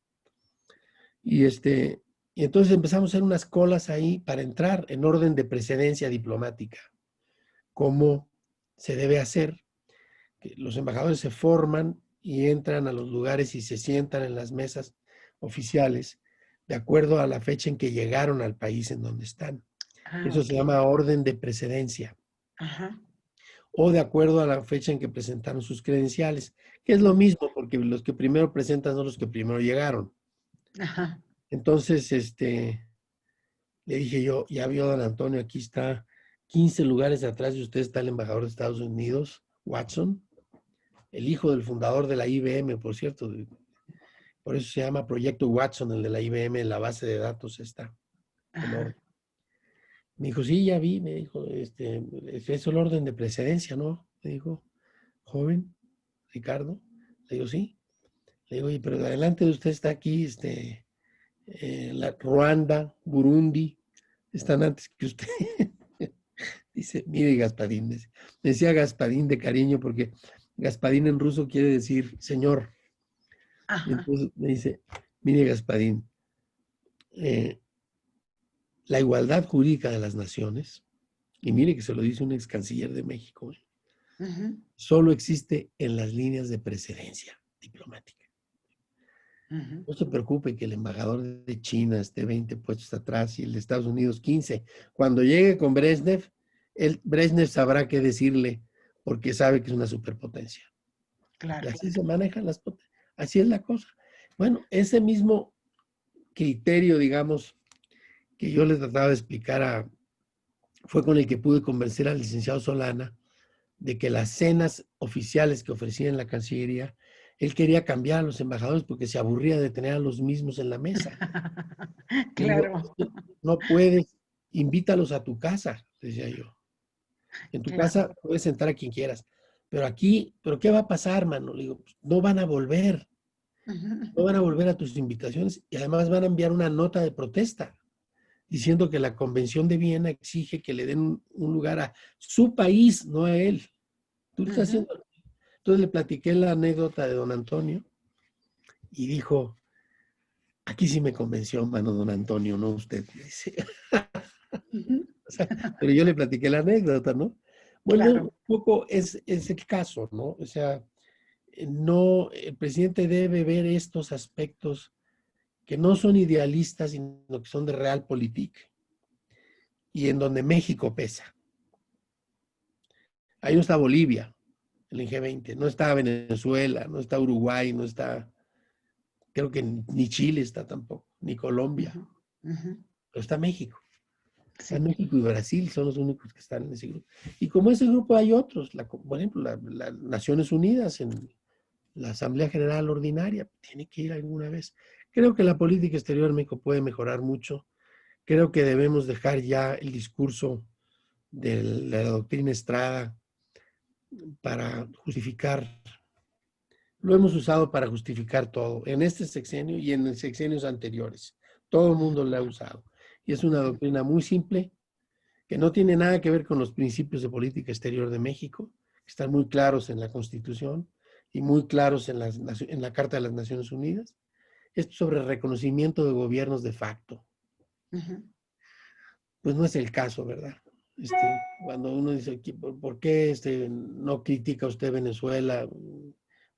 Y, y entonces empezamos a hacer unas colas ahí para entrar en orden de precedencia diplomática. ¿Cómo se debe hacer? Que los embajadores se forman y entran a los lugares y se sientan en las mesas oficiales de acuerdo a la fecha en que llegaron al país en donde están. Eso se llama orden de precedencia. Ajá. O de acuerdo a la fecha en que presentaron sus credenciales, que es lo mismo, porque los que primero presentan son los que primero llegaron. Ajá. Entonces, le dije yo, ya vio don Antonio, aquí está 15 lugares atrás de usted está el embajador de Estados Unidos, Watson, el hijo del fundador de la IBM, por cierto. Por eso se llama Proyecto Watson, el de la IBM, en la base de datos está. Ajá. Me dijo, sí, ya vi, me dijo, es el orden de precedencia, ¿no? Me dijo, joven, Ricardo. Le digo, sí. Le digo, oye, pero adelante de usted está aquí, Ruanda, Burundi, están antes que usted. Dice, mire Gaspadín, me decía Gaspadín de cariño porque Gaspadín en ruso quiere decir señor. Y Ajá. entonces me dice, mire Gaspadín, la igualdad jurídica de las naciones, y mire que se lo dice un ex canciller de México, solo existe en las líneas de precedencia diplomática. No se preocupe que el embajador de China esté 20 puestos atrás y el de Estados Unidos 15. Cuando llegue con Brezhnev, Brezhnev sabrá qué decirle porque sabe que es una superpotencia. Claro. Y así se manejan las potencias. Así es la cosa. Bueno, ese mismo criterio, digamos, que yo le trataba de explicar fue con el que pude convencer al licenciado Solana de que las cenas oficiales que ofrecía en la Cancillería, él quería cambiar a los embajadores porque se aburría de tener a los mismos en la mesa. Le digo, Claro. no puedes, invítalos a tu casa, decía yo. En tu Claro. casa puedes sentar a quien quieras, pero aquí, ¿pero qué va a pasar, mano? Le digo, pues, no van a volver, no van a volver a tus invitaciones y además van a enviar una nota de protesta diciendo que la Convención de Viena exige que le den un lugar a su país, no a él. Tú estás haciendo. Entonces le platiqué la anécdota de don Antonio y dijo, aquí sí me convenció, mano, don Antonio, no usted. Dice. O sea, pero yo le platiqué la anécdota, ¿no? Bueno, Claro. un poco es el caso, ¿no? O sea, no, el presidente debe ver estos aspectos que no son idealistas, sino que son de realpolitik. y en donde México pesa. Ahí no está Bolivia, en el G20, no está Venezuela, no está Uruguay, no está, creo que ni Chile está tampoco, ni Colombia, pero está México. Está Sí. México y Brasil, son los únicos que están en ese grupo. Y como ese grupo hay otros, por ejemplo, las Naciones Unidas en la Asamblea General Ordinaria, tiene que ir alguna vez. Creo que la política exterior de México puede mejorar mucho. Creo que debemos dejar ya el discurso de la doctrina Estrada para justificar. Lo hemos usado para justificar todo, en este sexenio y en sexenios anteriores. Todo el mundo lo ha usado. Y es una doctrina muy simple, que no tiene nada que ver con los principios de política exterior de México, que están muy claros en la Constitución y muy claros en la Carta de las Naciones Unidas. Es sobre reconocimiento de gobiernos de facto. Pues no es el caso, ¿verdad? Cuando uno dice, ¿por qué no critica usted Venezuela?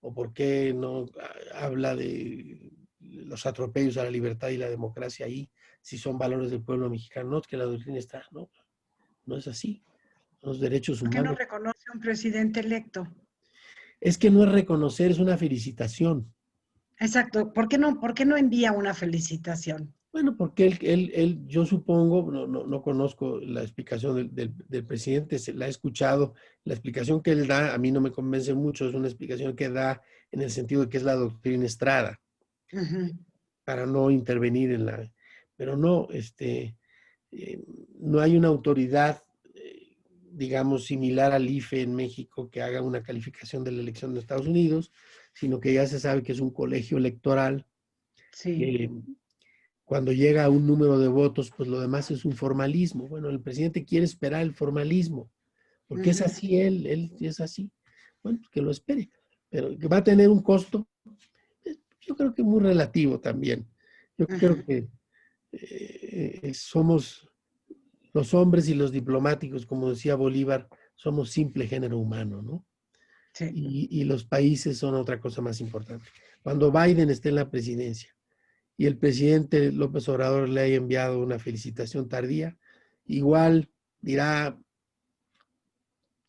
¿O por qué no habla de los atropellos a la libertad y la democracia ahí, si son valores del pueblo mexicano? No, es que la doctrina está, no es así. Los derechos ¿Por qué no humanos. reconoce a un presidente electo? Es que no es reconocer, es una felicitación. Exacto. ¿Por qué no envía una felicitación? Bueno, porque yo supongo, no conozco la explicación del presidente, la he escuchado, la explicación que él da a mí no me convence mucho, es una explicación que da en el sentido de que es la doctrina Estrada, para no intervenir pero no, no hay una autoridad, digamos, similar al IFE en México que haga una calificación de la elección de Estados Unidos, sino que ya se sabe que es un colegio electoral Sí. que cuando llega a un número de votos, pues lo demás es un formalismo. Bueno, el presidente quiere esperar el formalismo, porque es así él es así. Bueno, pues que lo espere, pero que va a tener un costo, yo creo que muy relativo también. Yo creo que somos los hombres y los diplomáticos, como decía Bolívar, somos simple género humano, ¿no? Sí. Y los países son otra cosa más importante. Cuando Biden esté en la presidencia y el presidente López Obrador le haya enviado una felicitación tardía, igual dirá,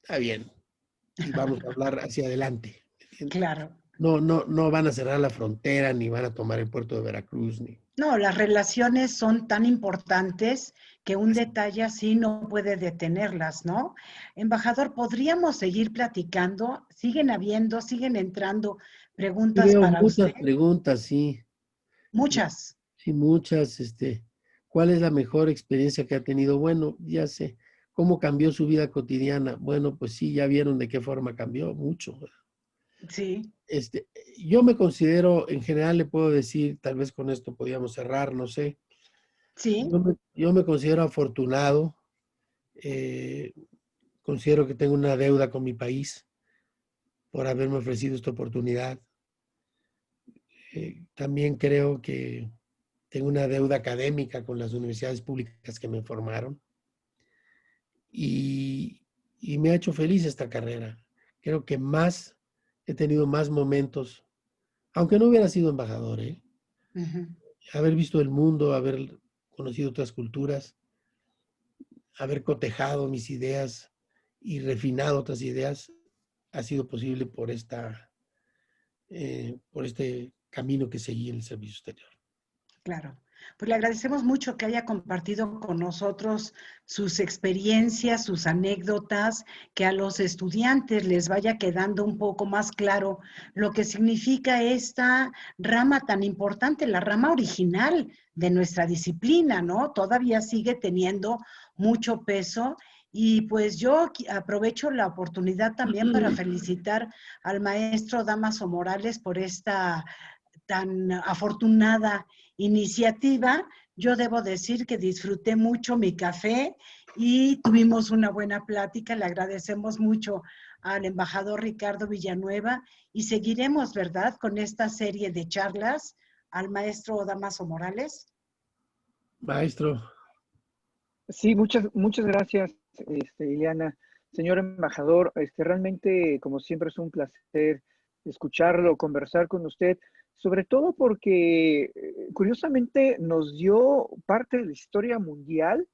está bien, y vamos a hablar hacia adelante. Claro. No van a cerrar la frontera, ni van a tomar el puerto de Veracruz, ni... No, las relaciones son tan importantes que un detalle así no puede detenerlas, ¿no? Embajador, ¿podríamos seguir platicando? Siguen entrando Yo preguntas veo para usted? muchas preguntas, sí. Muchas. Sí, muchas, ¿cuál es la mejor experiencia que ha tenido? Bueno, ya sé, ¿cómo cambió su vida cotidiana? Bueno, pues sí, ya vieron de qué forma cambió, mucho. Sí. Yo me considero, en general le puedo decir, tal vez con esto podíamos cerrar, no sé, Sí. yo me considero afortunado, considero que tengo una deuda con mi país por haberme ofrecido esta oportunidad. También creo que tengo una deuda académica con las universidades públicas que me formaron y me ha hecho feliz esta carrera. Creo que he tenido más momentos, aunque no hubiera sido embajador, haber visto el mundo, haber conocido otras culturas, haber cotejado mis ideas y refinado otras ideas, ha sido posible por este camino que seguí en el servicio exterior. Claro. Pues le agradecemos mucho que haya compartido con nosotros sus experiencias, sus anécdotas, que a los estudiantes les vaya quedando un poco más claro lo que significa esta rama tan importante, la rama original de nuestra disciplina, ¿no? Todavía sigue teniendo mucho peso. Y pues yo aprovecho la oportunidad también para felicitar al maestro Dámaso Morales por esta tan afortunada iniciativa. Yo debo decir que disfruté mucho mi café y tuvimos una buena plática. Le agradecemos mucho al embajador Ricardo Villanueva y seguiremos, ¿verdad?, con esta serie de charlas al maestro Dámaso Morales. Maestro. Sí, muchas gracias, Ileana. Señor embajador, realmente, como siempre, es un placer escucharlo, conversar con usted, sobre todo porque, curiosamente, nos dio parte de la historia mundial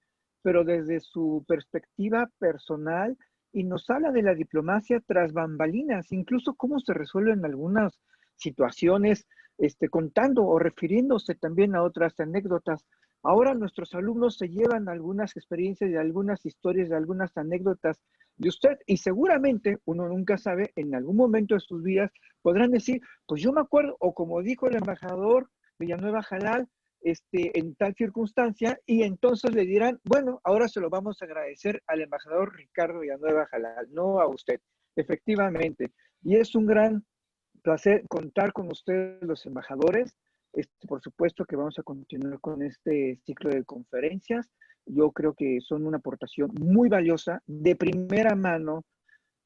pero desde su perspectiva personal, y nos habla de la diplomacia tras bambalinas, incluso cómo se resuelven algunas situaciones, contando o refiriéndose también a otras anécdotas. Ahora nuestros alumnos se llevan algunas experiencias de algunas historias, de algunas anécdotas de usted, y seguramente, uno nunca sabe, en algún momento de sus vidas podrán decir, pues yo me acuerdo, o como dijo el embajador Villanueva Jalal, en tal circunstancia, y entonces le dirán, bueno, ahora se lo vamos a agradecer al embajador Ricardo Villanueva Jalal, no a usted, efectivamente. Y es un gran placer contar con ustedes, los embajadores. Por supuesto que vamos a continuar con este ciclo de conferencias. Yo creo que son una aportación muy valiosa, de primera mano,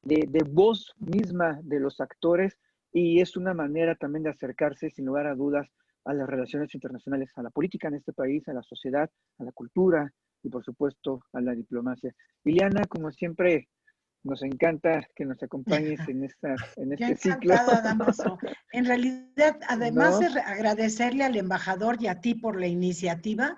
de voz misma de los actores, y es una manera también de acercarse, sin lugar a dudas, a las relaciones internacionales, a la política en este país, a la sociedad, a la cultura y, por supuesto, a la diplomacia. Liliana, como siempre, nos encanta que nos acompañes en Yo este ciclo. encantada, Damaso. En realidad, además ¿No? de agradecerle al embajador y a ti por la iniciativa,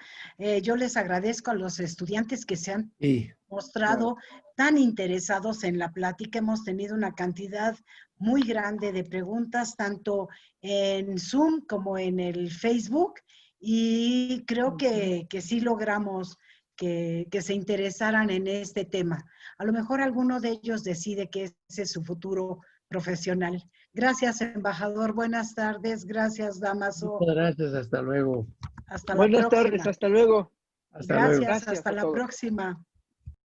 yo les agradezco a los estudiantes que se han Sí, mostrado tan interesados en la plática. Hemos tenido una cantidad muy grande de preguntas, tanto en Zoom como en el Facebook, y creo que sí logramos que se interesaran en este tema. A lo mejor alguno de ellos decide que ese es su futuro profesional. Gracias, embajador. Buenas tardes. Gracias, Damaso. muchas gracias, hasta luego. Hasta la Buenas tardes, próxima. hasta luego. Hasta luego. Gracias, Gracias hasta a la todos. próxima.